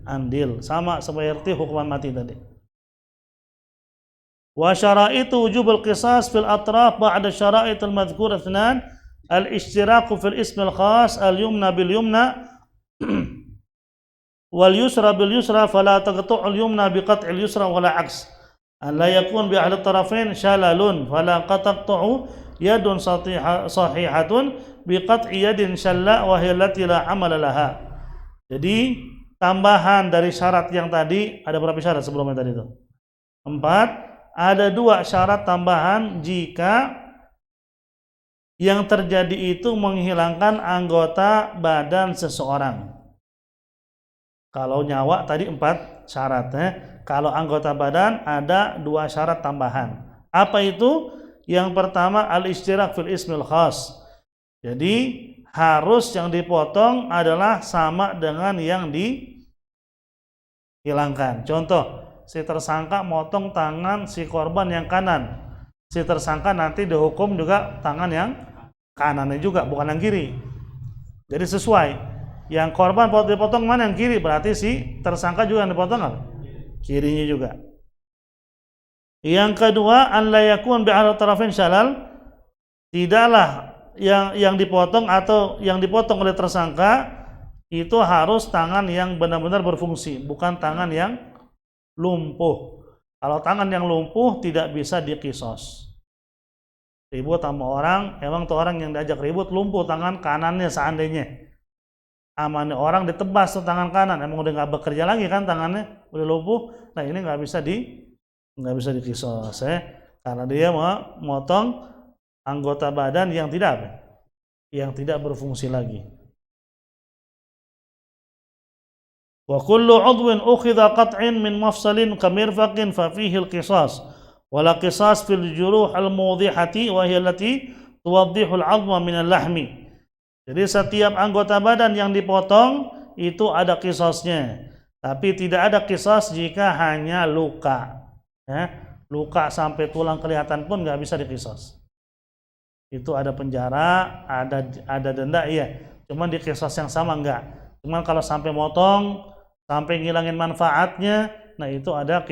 andil. Sama seperti hukuman mati tadi. Wa syara'itu wujubul qisas fil atraf ba'da syara'itul madhkur athnan al-ishtiraku fil ismil khas al-yumna bil yumna wal yusra bil yusra fala taqtu'ul yumna biqat'il yusra wala aks. An la yakun bi ahli tarafain shalalun fala qat'u yadun sahihatun biqat'i yadin shalla wa hiya allati la amala laha. Jadi tambahan dari syarat yang tadi, ada berapa syarat sebelumnya tadi itu? 4. Ada 2 syarat tambahan jika yang terjadi itu menghilangkan anggota badan seseorang. Kalau nyawa tadi 4 syarat. Kalau anggota badan ada 2 syarat tambahan. Apa itu? Yang pertama al-ishtirak fil ismil khas. Jadi harus yang dipotong adalah sama dengan yang dihilangkan. Contoh, si tersangka motong tangan si korban yang kanan, si tersangka nanti dihukum juga tangan yang kanannya juga, bukan yang kiri. Jadi sesuai. Yang korban dipotong mana yang kiri, berarti si tersangka juga yang dipotong apa? Kirinya juga. Yang kedua, an la yakun bi ahli tarafin syalal, tidaklah yang dipotong atau yang dipotong oleh tersangka itu harus tangan yang benar-benar berfungsi, bukan tangan yang lumpuh. Kalau tangan yang lumpuh tidak bisa dikisos. Ribut sama orang, emang tuh orang yang diajak ribut lumpuh tangan kanannya seandainya. Amannya orang ditebas tuh tangan kanan, emang udah nggak bekerja lagi kan tangannya, udah lumpuh. Nah ini nggak bisa dikisos ya, karena dia mau motong anggota badan yang tidak berfungsi lagi. Wa kullu 'udwin ukhidha qat'in min mafsalin kamirfaqin fa fihi al-qisas wa la qisas fil juruh al-mudhihati wa hiya allati tuwaddihu al-'azma min al-lahmi. Jadi setiap anggota badan yang dipotong itu ada qisasnya, tapi tidak ada qisas jika hanya luka. Ya, luka sampai tulang kelihatan pun nggak bisa diqisas. Itu ada penjara, ada denda, iya. Cuman di qisas yang sama enggak. Cuman kalau sampai motong, sampai ngilangin manfaatnya, nah itu ada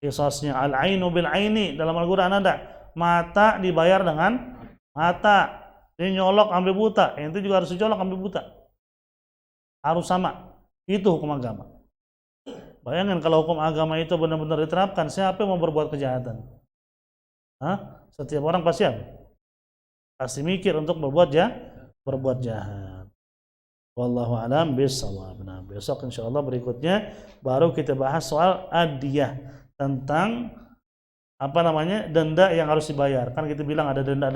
qisasnya. Al-ainu bil aini, dalam Al-Qur'an ada. Mata dibayar dengan mata. Ini nyolok sampai buta, itu juga harus dicolok sampai buta. Harus sama. Itu hukum agama. Bayangkan kalau hukum agama itu benar-benar diterapkan, siapa yang mau berbuat kejahatan? Setiap orang pasti mikir untuk berbuat jahat. Wallahu a'lam bishawab. Nah, besok insyaallah berikutnya baru kita bahas soal adiyah, tentang denda yang harus dibayar. Kan kita bilang ada denda.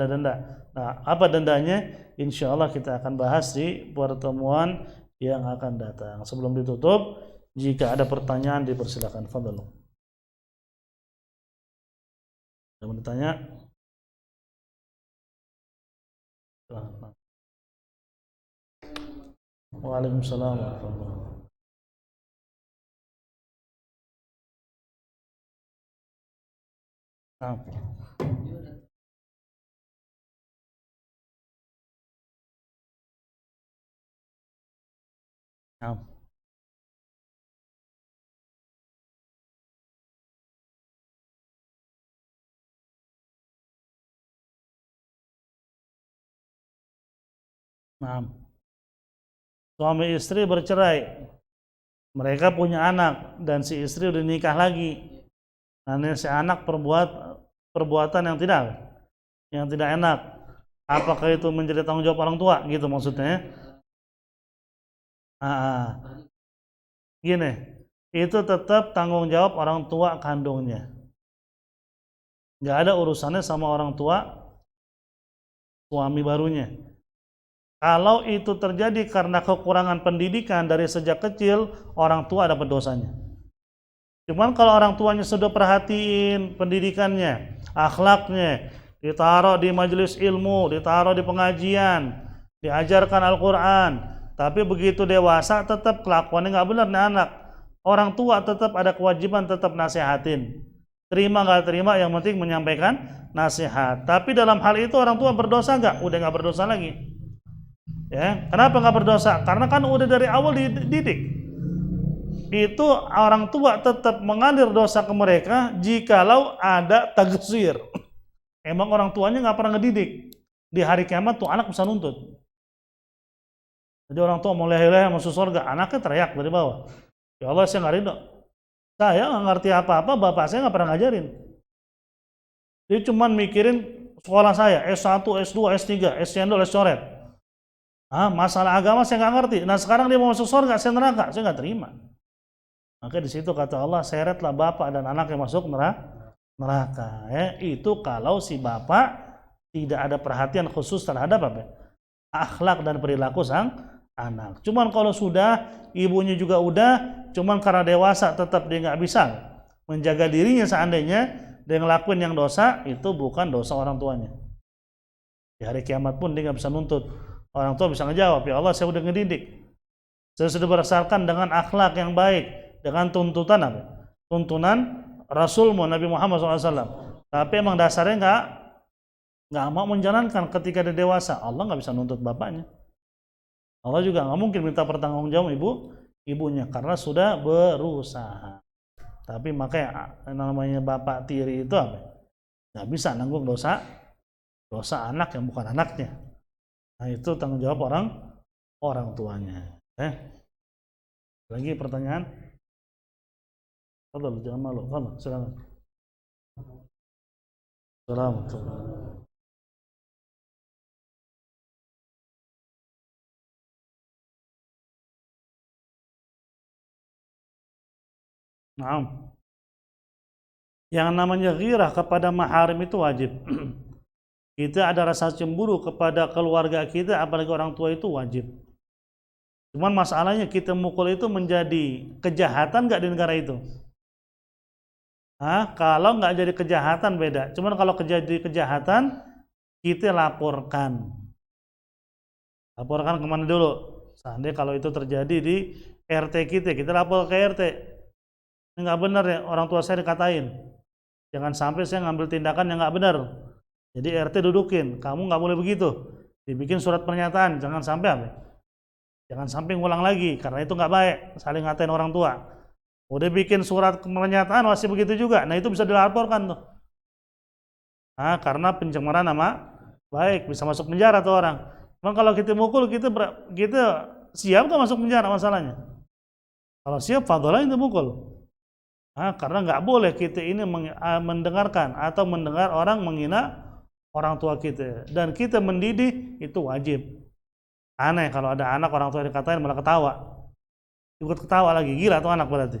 Nah, apa dendanya? Insyaallah kita akan bahas di pertemuan yang akan datang. Sebelum ditutup, jika ada pertanyaan dipersilakan. Fadhil. Ada yang bertanya? Waalaikumsalam warahmatullahi wabarakatuh. Nah, suami istri bercerai, mereka punya anak dan si istri udah nikah lagi. Nah, si anak perbuatan yang tidak enak. Apakah itu menjadi tanggung jawab orang tua? Gitu maksudnya. Gini, itu tetap tanggung jawab orang tua kandungnya. Nggak ada urusannya sama orang tua suami barunya. Kalau itu terjadi karena kekurangan pendidikan dari sejak kecil, orang tua dapat dosanya. Cuman kalau orang tuanya sudah perhatiin pendidikannya, akhlaknya, ditaruh di majelis ilmu, ditaruh di pengajian, diajarkan Al-Quran, tapi begitu dewasa tetap kelakuannya nggak benar nih anak. Orang tua tetap ada kewajiban tetap nasihatin. Terima nggak terima, yang penting menyampaikan nasihat. Tapi dalam hal itu orang tua berdosa nggak? Udah nggak berdosa lagi. Ya, kenapa nggak berdosa? Karena kan udah dari awal dididik. Itu orang tua tetap mengalir dosa ke mereka jikalau ada tagsir. Emang orang tuanya nggak pernah ngedidik. Di hari kiamat tuh anak bisa nuntut. Jadi orang tua mau leher-leher masuk surga, anaknya teriak dari bawah. Ya Allah, saya nggak ridho. Saya nggak ngerti apa-apa, bapak saya nggak pernah ngajarin. Dia cuma mikirin sekolah saya, S1, S2, S3, S-cendol, S-coret. Masalah agama saya nggak ngerti. Nah sekarang dia mau masuk surga, saya neraka, saya nggak terima. Maka di situ kata Allah, seretlah bapak dan anak yang masuk neraka. Itu kalau si bapak tidak ada perhatian khusus terhadap akhlak dan perilaku sang anak. Cuman kalau sudah, ibunya juga udah, cuman karena dewasa tetap dia nggak bisa menjaga dirinya, seandainya dia ngelakuin yang dosa, itu bukan dosa orang tuanya. Di hari kiamat pun dia nggak bisa nuntut. Orang tua bisa ngejawab, ya Allah saya udah ngedidik, saya sudah berdasarkan dengan akhlak yang baik, dengan tuntunan Rasulmu Nabi Muhammad SAW. Tapi emang dasarnya nggak mau menjalankan ketika dia dewasa. Allah nggak bisa nuntut bapaknya. Allah juga nggak mungkin minta pertanggungjawab ibunya karena sudah berusaha. Tapi makanya namanya bapak tiri itu apa? Nggak bisa nanggung dosa anak yang bukan anaknya. Nah itu tanggung jawab orang tuanya. Lagi pertanyaan? Fadhal, jangan malu. Fadhal, silakan. Assalamualaikum. Naam. Yang namanya ghirah kepada maharim itu wajib. Kita ada rasa cemburu kepada keluarga kita, apalagi orang tua itu wajib. Cuman masalahnya kita mukul itu menjadi kejahatan nggak di negara itu? Kalau nggak jadi kejahatan beda. Cuman kalau jadi kejahatan, kita laporkan. Laporkan kemana dulu? Seandainya kalau itu terjadi di RT kita lapor ke RT. Ini nggak benar ya, orang tua saya dikatain. Jangan sampai saya ngambil tindakan yang nggak benar. Jadi RT dudukin, kamu nggak boleh begitu. Dibikin surat pernyataan, jangan sampai apa? Jangan sampai ngulang lagi, karena itu nggak baik, saling ngatain orang tua. Udah bikin surat pernyataan masih begitu juga, nah itu bisa dilaporkan tuh. Karena pencemaran nama baik, bisa masuk penjara tuh orang. Memang kalau kita mukul, kita siap nggak masuk penjara masalahnya? Kalau siap, fadhalah itu mukul. Karena nggak boleh kita ini mendengarkan atau mendengar orang menghina orang tua kita, dan kita mendidik itu wajib. Aneh kalau ada anak orang tua dikatain malah ketawa, ikut ketawa lagi, gila tuh anak berarti.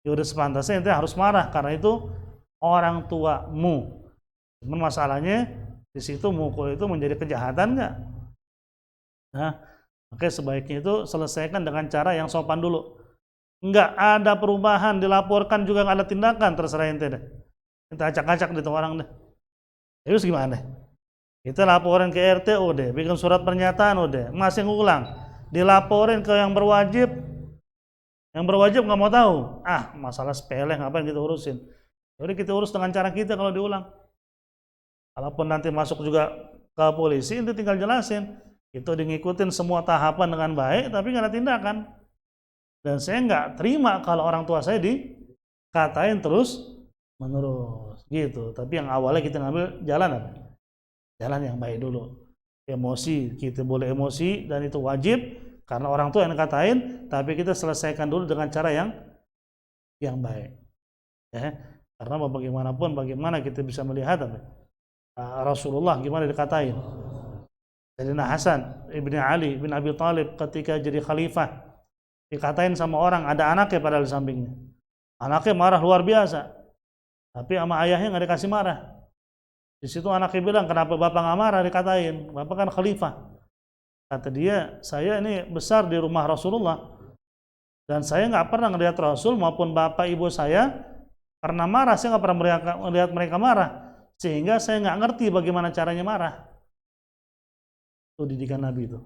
Ya udah sepantasnya ente harus marah karena itu orang tuamu. Cuman masalahnya di situ mukul itu menjadi kejahatan nggak? Makanya sebaiknya itu selesaikan dengan cara yang sopan dulu. Nggak ada perubahan, dilaporkan juga nggak ada tindakan, terserah ente deh. Kita acak-acak di orang deh. Terus gimana? Kita laporin ke RT udah, bikin surat pernyataan udah, masih ngulang. Dilaporin ke yang berwajib nggak mau tahu. Masalah sepele ngapain kita urusin? Jadi kita urus dengan cara kita kalau diulang. Kalaupun nanti masuk juga ke polisi, itu tinggal jelasin. Itu ngikutin semua tahapan dengan baik, tapi nggak ada tindakan. Dan saya nggak terima kalau orang tua saya dikatain terus menerus gitu. Tapi yang awalnya kita ngambil jalan apa? Jalan yang baik dulu. Emosi, kita boleh emosi dan itu wajib karena orang tua yang dikatain, tapi kita selesaikan dulu dengan cara yang baik. Karena bagaimanapun bagaimana kita bisa melihat apa? Rasulullah gimana dikatain. Sayyidina Hasan ibni Ali bin Abi Thalib ketika jadi khalifah dikatain sama orang, ada anaknya padahal di sampingnya. Anaknya marah luar biasa. Tapi sama ayahnya nggak dikasih marah. Di situ anaknya bilang, kenapa bapak nggak marah? Dikatain, bapak kan khalifah. Kata dia, saya ini besar di rumah Rasulullah dan saya nggak pernah ngelihat Rasul maupun bapak ibu saya karena marah. Saya nggak pernah melihat mereka marah, sehingga saya nggak ngerti bagaimana caranya marah. Itu didikan Nabi itu.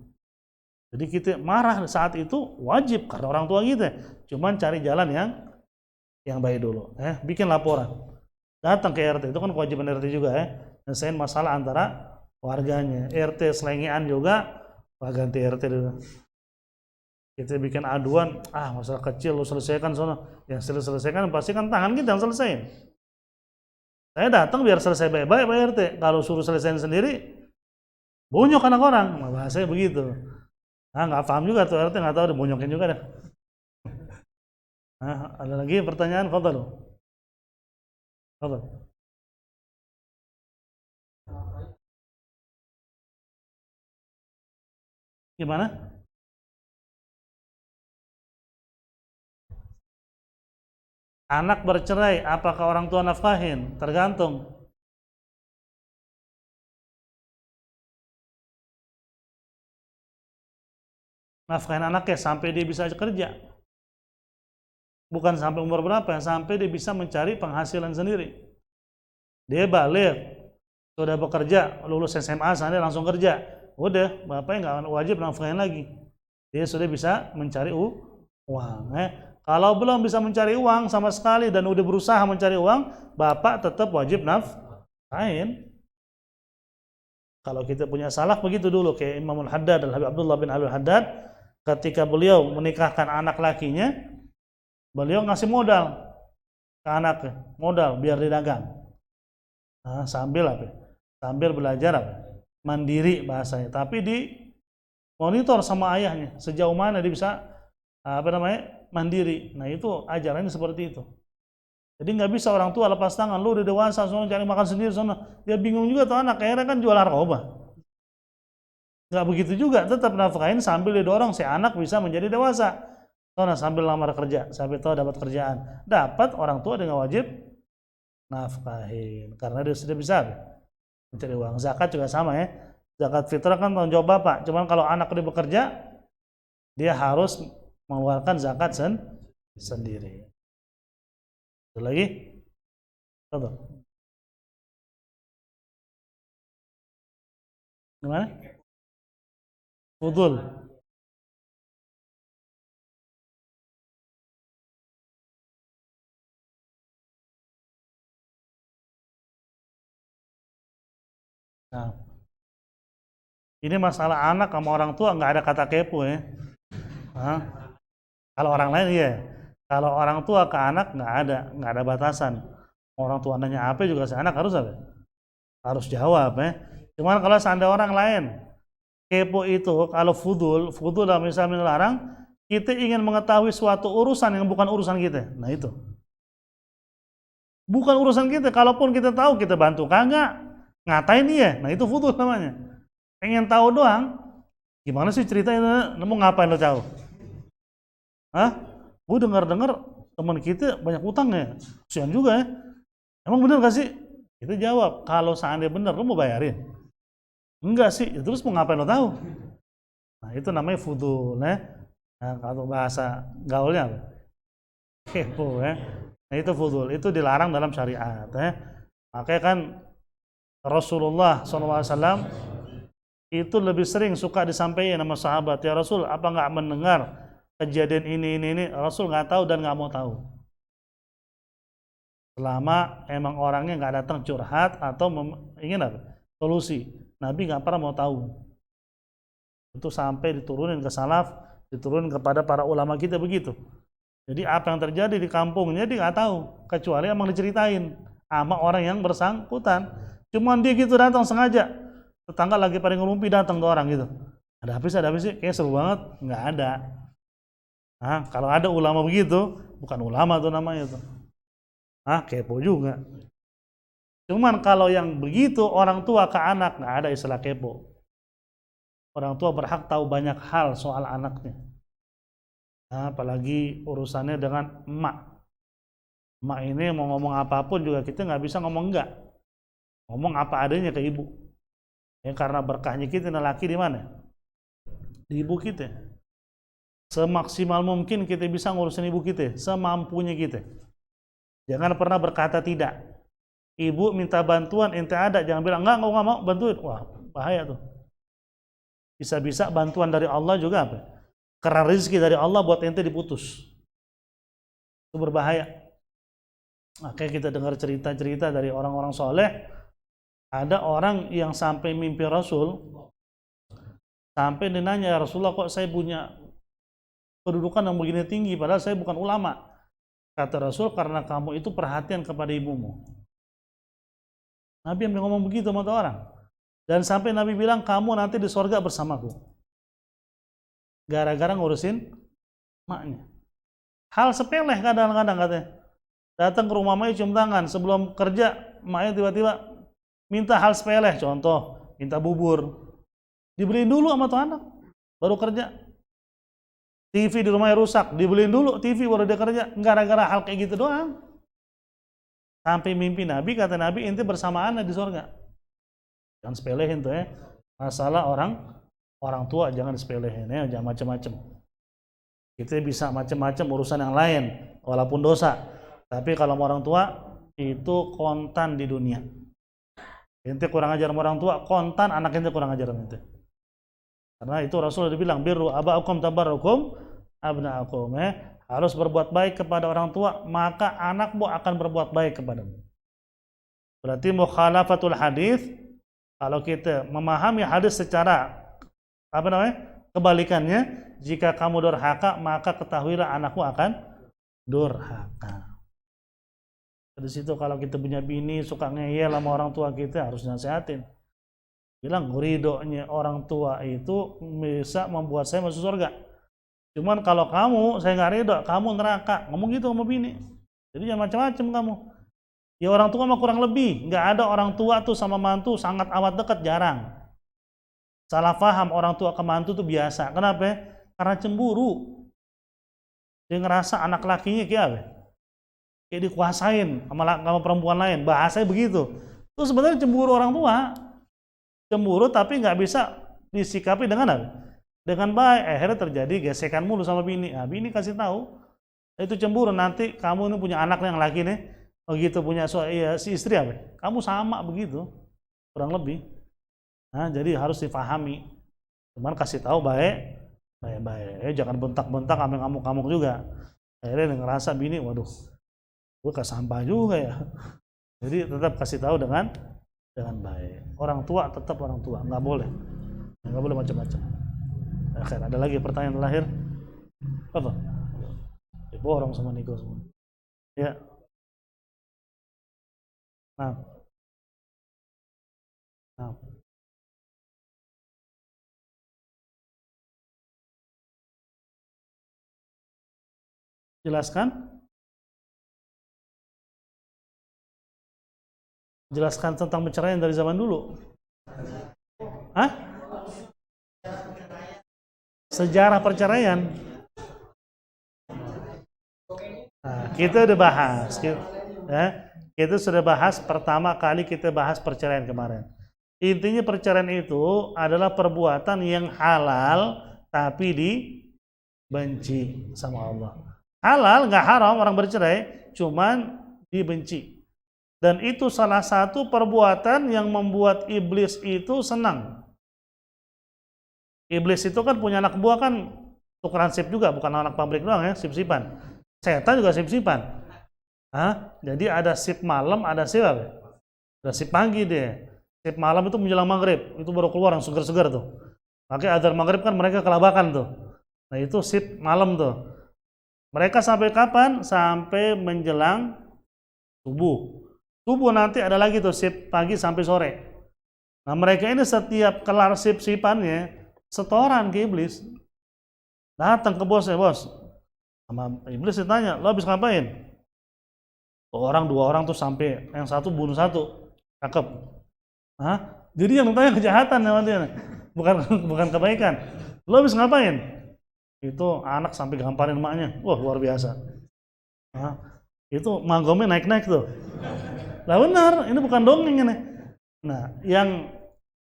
Jadi kita marah saat itu wajib karena orang tua kita. Cuman cari jalan yang baik dulu. Bikin laporan. Datang ke RT, itu kan kewajiban RT juga nyelesain masalah antara warganya. RT selengean juga, ganti RT dulu. Kita bikin aduan, masalah kecil lu selesaikan sono. Yang selesaikan pasti kan tangan kita yang selesaiin. Saya datang biar selesai baik-baik Pak RT. Kalau suruh selesaiin sendiri, bonyok anak orang. Bahasanya begitu. Nggak paham juga tuh RT, nggak tahu dibonyokin juga dah. Ada lagi pertanyaan? Fadhal. Gimana? Anak bercerai, apakah orang tua nafkahin? Tergantung. Nafkahin anaknya sampai dia bisa kerja. Bukan sampai umur berapa, sampai dia bisa mencari penghasilan sendiri. Dia balik, sudah bekerja, lulus SMA, sana langsung kerja. Udah, bapaknya nggak wajib nafkahin lagi. Dia sudah bisa mencari uang. Kalau belum bisa mencari uang sama sekali dan udah berusaha mencari uang, bapak tetap wajib nafkahin. Kalau kita punya salaf begitu dulu, kayak Imamul Haddad, Al-Habib Abdullah bin Alwi Haddad, ketika beliau menikahkan anak lakinya, beliau ngasih modal ke anaknya, modal biar didagang. Nah, sambil apa? Sambil belajar apa? Mandiri bahasanya, tapi di monitor sama ayahnya sejauh mana dia bisa mandiri. Nah, itu ajarannya seperti itu. Jadi nggak bisa orang tua lepas tangan, lu udah dewasa, sono cari makan sendiri, sono. Dia bingung juga tuh anak, akhirnya kan jual narkoba. Nggak begitu juga, tetap nafkahin sambil didorong si anak bisa menjadi dewasa. Sono sambil lamar kerja, sampai tahu dapat kerjaan. Dapat, orang tua dengan wajib nafkahin, karena dia sudah bisa mencari uang. Zakat juga sama ya. Zakat fitrah kan tanggung jawab bapak. Cuman kalau anak dia bekerja, dia harus mengeluarkan zakat sendiri. Ada lagi? Satu. Gimana? Fudul. Nah, ini masalah anak sama orang tua nggak ada kata kepo ya. Hah? Kalau orang lain iya. Kalau orang tua ke anak nggak ada batasan. Orang tua nanya apa juga si anak harus apa? Harus jawab ya. Cuman kalau seandainya orang lain kepo itu, kalau fudul dalam misalnya melarang, kita ingin mengetahui suatu urusan yang bukan urusan kita. Nah itu. Bukan urusan kita, kalaupun kita tahu kita bantu kagak, ngatain dia. Nah itu fudul namanya. Pengen tahu doang, gimana sih ceritanya, mau ngapain lo tahu? Hah? Gue dengar teman kita banyak utang ya, kasihan juga ya. Emang bener gak sih? Kita jawab, kalau seandainya bener, lo mau bayarin? Enggak sih, ya terus mau ngapain lo tahu? Nah itu namanya fudul ya. Nah, kalau bahasa gaulnya kepo ya. Nah itu fudul, itu dilarang dalam syariat ya. Makanya kan Rasulullah SAW itu lebih sering suka disampaikan sama sahabat, ya Rasul, apa nggak mendengar kejadian ini? Rasul nggak tahu dan nggak mau tahu. Selama emang orangnya nggak datang curhat atau ingin apa? Solusi. Nabi nggak pernah mau tahu. Itu sampai diturunin ke salaf, diturunin kepada para ulama kita begitu. Jadi apa yang terjadi di kampungnya dia nggak tahu, kecuali emang diceritain sama orang yang bersangkutan. Cuman dia gitu datang sengaja. Tetangga lagi pada ngerumpi datang tuh orang gitu. Ada apa sih? Kayaknya seru banget. Nggak ada. Nah, kalau ada ulama begitu, bukan ulama tuh namanya tuh. Kepo juga. Cuman kalau yang begitu orang tua ke anak, nggak ada istilah kepo. Orang tua berhak tahu banyak hal soal anaknya. Nah, apalagi urusannya dengan emak. Emak ini mau ngomong apapun juga kita nggak bisa ngomong enggak. Ngomong apa adanya ke ibu. Ya, karena berkahnya kita laki di mana? Di ibu kita. Semaksimal mungkin kita bisa ngurusin ibu kita, semampunya kita. Jangan pernah berkata tidak. Ibu minta bantuan, ente ada, jangan bilang enggak mau bantuin. Wah, bahaya tuh. Bisa-bisa bantuan dari Allah juga apa? Karena rezeki dari Allah buat ente diputus. Itu berbahaya. Makanya kita dengar cerita-cerita dari orang-orang soleh. Ada orang yang sampai mimpi Rasul, sampai dia nanya, ya Rasulullah, kok saya punya kedudukan yang begini tinggi, padahal saya bukan ulama. Kata Rasul, karena kamu itu perhatian kepada ibumu. Nabi yang ngomong begitu sama orang. Dan sampai Nabi bilang, kamu nanti di sorga bersamaku. Gara-gara ngurusin maknya. Hal sepele kadang-kadang katanya. Datang ke rumah maknya cium tangan, sebelum kerja maknya tiba-tiba minta hal sepele, contoh minta bubur, dibeliin dulu sama tuh anak, baru kerja. TV di rumahnya rusak, dibeliin dulu TV baru dia kerja. Gara-gara hal kayak gitu doang. Sampai mimpi Nabi, kata Nabi, ente bersamaan di surga. Jangan sepelehin tuh ya. Masalah orang tua jangan sepelehin ya, jangan macam-macam. Kita bisa macam-macam urusan yang lain, walaupun dosa. Tapi kalau orang tua itu kontan di dunia. Ente kurang ajar sama orang tua, kontan anak ente kurang ajar sama ente. Karena itu Rasul sudah bilang, birru aba'akum tabarrukum abna'akum. Harus berbuat baik kepada orang tua, maka anakmu akan berbuat baik kepadamu. Berarti mukhalafatul hadis Kalau kita memahami hadis secara apa namanya? Kebalikannya, jika kamu durhaka, maka ketahuilah anakmu akan durhaka. Di situ kalau kita punya bini suka ngeyel sama orang tua kita, harus nasihatin. Bilang ridhonya orang tua itu bisa membuat saya masuk surga. Cuman kalau kamu, saya nggak ridho, kamu neraka. Ngomong gitu sama bini. Jadi jangan macam-macam kamu. Ya orang tua mah kurang lebih. Nggak ada orang tua tuh sama mantu sangat amat dekat, jarang. Salah paham orang tua ke mantu tuh biasa. Kenapa? Karena cemburu. Dia ngerasa anak lakinya kayak apa? Kayak dikuasain sama perempuan lain. Bahasanya begitu. Itu sebenarnya cemburu orang tua. Cemburu tapi nggak bisa disikapi dengan apa? Dengan baik. Akhirnya terjadi gesekan mulu sama bini. Nah, bini kasih tahu. Itu cemburu, nanti kamu ini punya anak yang laki nih. Begitu punya si istri apa? Kamu sama begitu. Kurang lebih. Nah, jadi harus difahami. Cuman kasih tahu baik. Jangan bentak-bentak sampai ngamuk-ngamuk juga. Akhirnya dia ngerasa bini, waduh, gue ke sampah juga ya. Jadi tetap kasih tahu dengan baik. Orang tua tetap orang tua, nggak boleh macam-macam. Akhir ada lagi pertanyaan terakhir. Apa? Borong sama Niko semua. Ya. Nah. Jelaskan tentang perceraian dari zaman dulu. Hah? Sejarah perceraian. Nah, kita udah bahas. Kita sudah bahas, pertama kali kita bahas perceraian kemarin. Intinya perceraian itu adalah perbuatan yang halal tapi dibenci sama Allah. Halal, nggak haram orang bercerai, cuman dibenci. Dan itu salah satu perbuatan yang membuat iblis itu senang. Iblis itu kan punya anak buah kan tukeran sip juga, bukan anak pabrik doang ya, sip-sipan. Setan juga sip-sipan. Jadi ada sip malam, ada sip apa? Ada sip pagi deh. Sip malam itu menjelang maghrib, itu baru keluar yang segar-segar tuh. Makanya azan maghrib kan mereka kelabakan tuh. Nah itu sip malam tuh. Mereka sampai kapan? Sampai menjelang subuh. Subuh nanti ada lagi tuh sip pagi sampai sore. Nah mereka ini setiap kelar sip-sipannya setoran ke iblis. Datang ke bosnya, bos. Sama iblis ditanya, lo habis ngapain? Dua orang tuh sampai yang satu bunuh satu. Cakep. Jadi yang tanya kejahatan namanya. Bukan kebaikan. Lo habis ngapain? Itu anak sampai gamparin emaknya. Wah, luar biasa. Itu magomnya naik-naik tuh. Lah benar, ini bukan dongeng ini. Nah,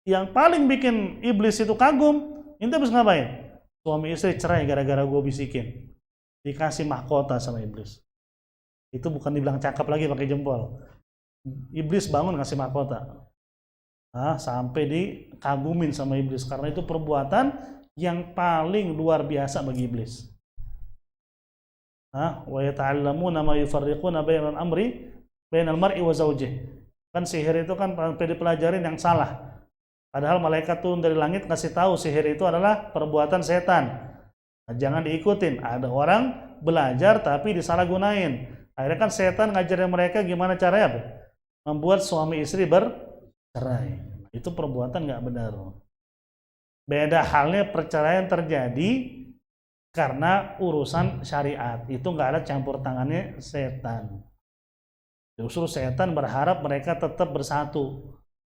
yang paling bikin iblis itu kagum, ini habis ngapain? Suami istri cerai gara-gara gue bisikin. Dikasih mahkota sama iblis. Itu bukan dibilang cakep lagi pakai jempol. Iblis bangun ngasih mahkota. Sampai dikagumin sama iblis karena itu perbuatan yang paling luar biasa bagi iblis. Wa yata'allamuna ma yufarriquna bainal mar'i wa zawjih. Kan sihir itu kan dipelajarin yang salah. Padahal malaikat turun dari langit kasih tahu sihir itu adalah perbuatan setan. Jangan diikutin. Ada orang belajar tapi disalahgunain. Akhirnya kan setan ngajarin mereka gimana caranya apa? Membuat suami istri bercerai. Itu perbuatan nggak benar. Beda halnya perceraian terjadi karena urusan syariat. Itu nggak ada campur tangannya setan. Justru setan berharap mereka tetap bersatu.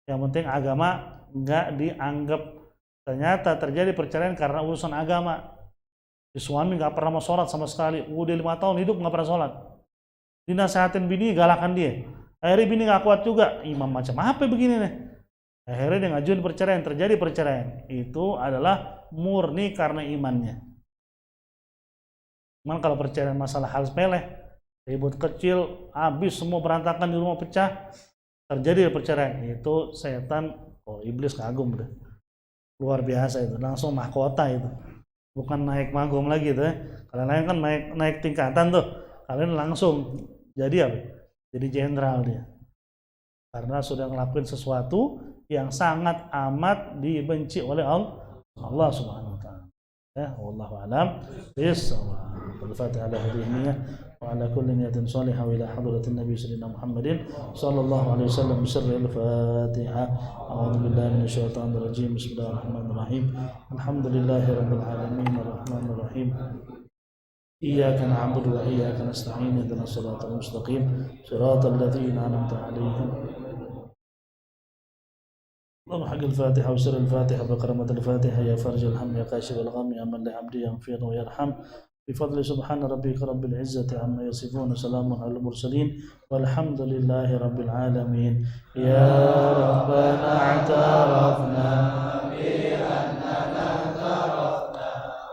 Yang penting agama nggak dianggap. Ternyata terjadi perceraian karena urusan agama. Si suami nggak pernah mau sholat sama sekali. Udah 5 tahun hidup nggak pernah sholat. Dinasehatin bini, galakan dia. Akhirnya bini nggak kuat juga. Imam macam apa begini nih? Akhirnya dia ngajuin perceraian. Terjadi perceraian. Itu adalah murni karena imannya. Cuman kalau perceraian masalah hal sepele, ribut kecil, habis semua berantakan di rumah pecah, terjadi perceraian. Itu setan, iblis kagum deh. Luar biasa itu. Langsung mahkota itu. Bukan naik magom lagi tuh ya. Kalau lain kan naik tingkatan tuh. Kalian langsung jadi apa? Jadi jenderal dia. Karena sudah ngelakuin sesuatu yang sangat amat dibenci oleh Allah Subhanahu wa taala. Ya, wallahu alam bis-shawab. Al-Fatihah ala hadhihi niyyah wa ala kulli niyatin salihah wa ila hadratin nabi sallallahu Muhammadin sallallahu alaihi wasallam bisirri al-Fatihah. A'udzu billahi minasyaitonir rajim. Bismillahirrahmanirrahim. Alhamdulillahi rabbil alamin arrahmanir rahim. Iyyaka na'budu wa iyyaka nasta'in ihdinas siratal mustaqim siratal ladzina an'amta 'alaihim. اللهم حق الفاتحة وسر الفاتحة بكرامة الفاتحة يا فرج الهم يا كاشف الغم يا من لعبدي يغفر ويرحم بفضل سبحان ربك رب العزة عما يصفون سلام على المرسلين والحمد لله رب العالمين. يا ربنا اعترفنا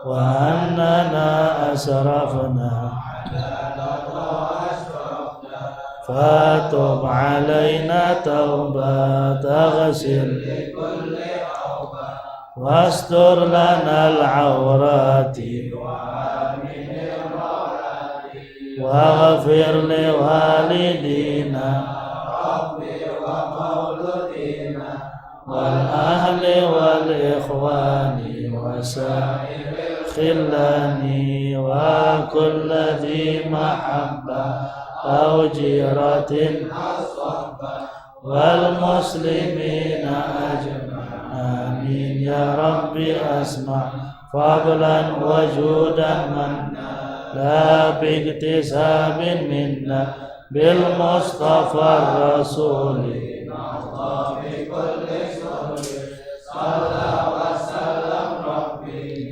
وأننا أسرفنا فتب علينا توبة تغسل واستر لنا العورات واغفر لوالدينا والأهل والإخوان وسائر خلاني وكل ذي محبة أو جيرة والمسلمين أجمعين. آمين يا ربي أسمع فضلا وجودا منا لا باكتساب منا بالمصطفى الرسول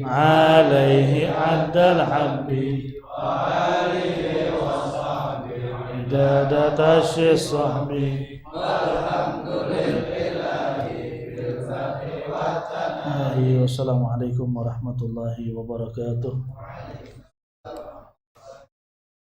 عليه عد الحب عدادة الصحب والحمد لله بالفتح والثناء. والسلام عليكم ورحمة الله وبركاته.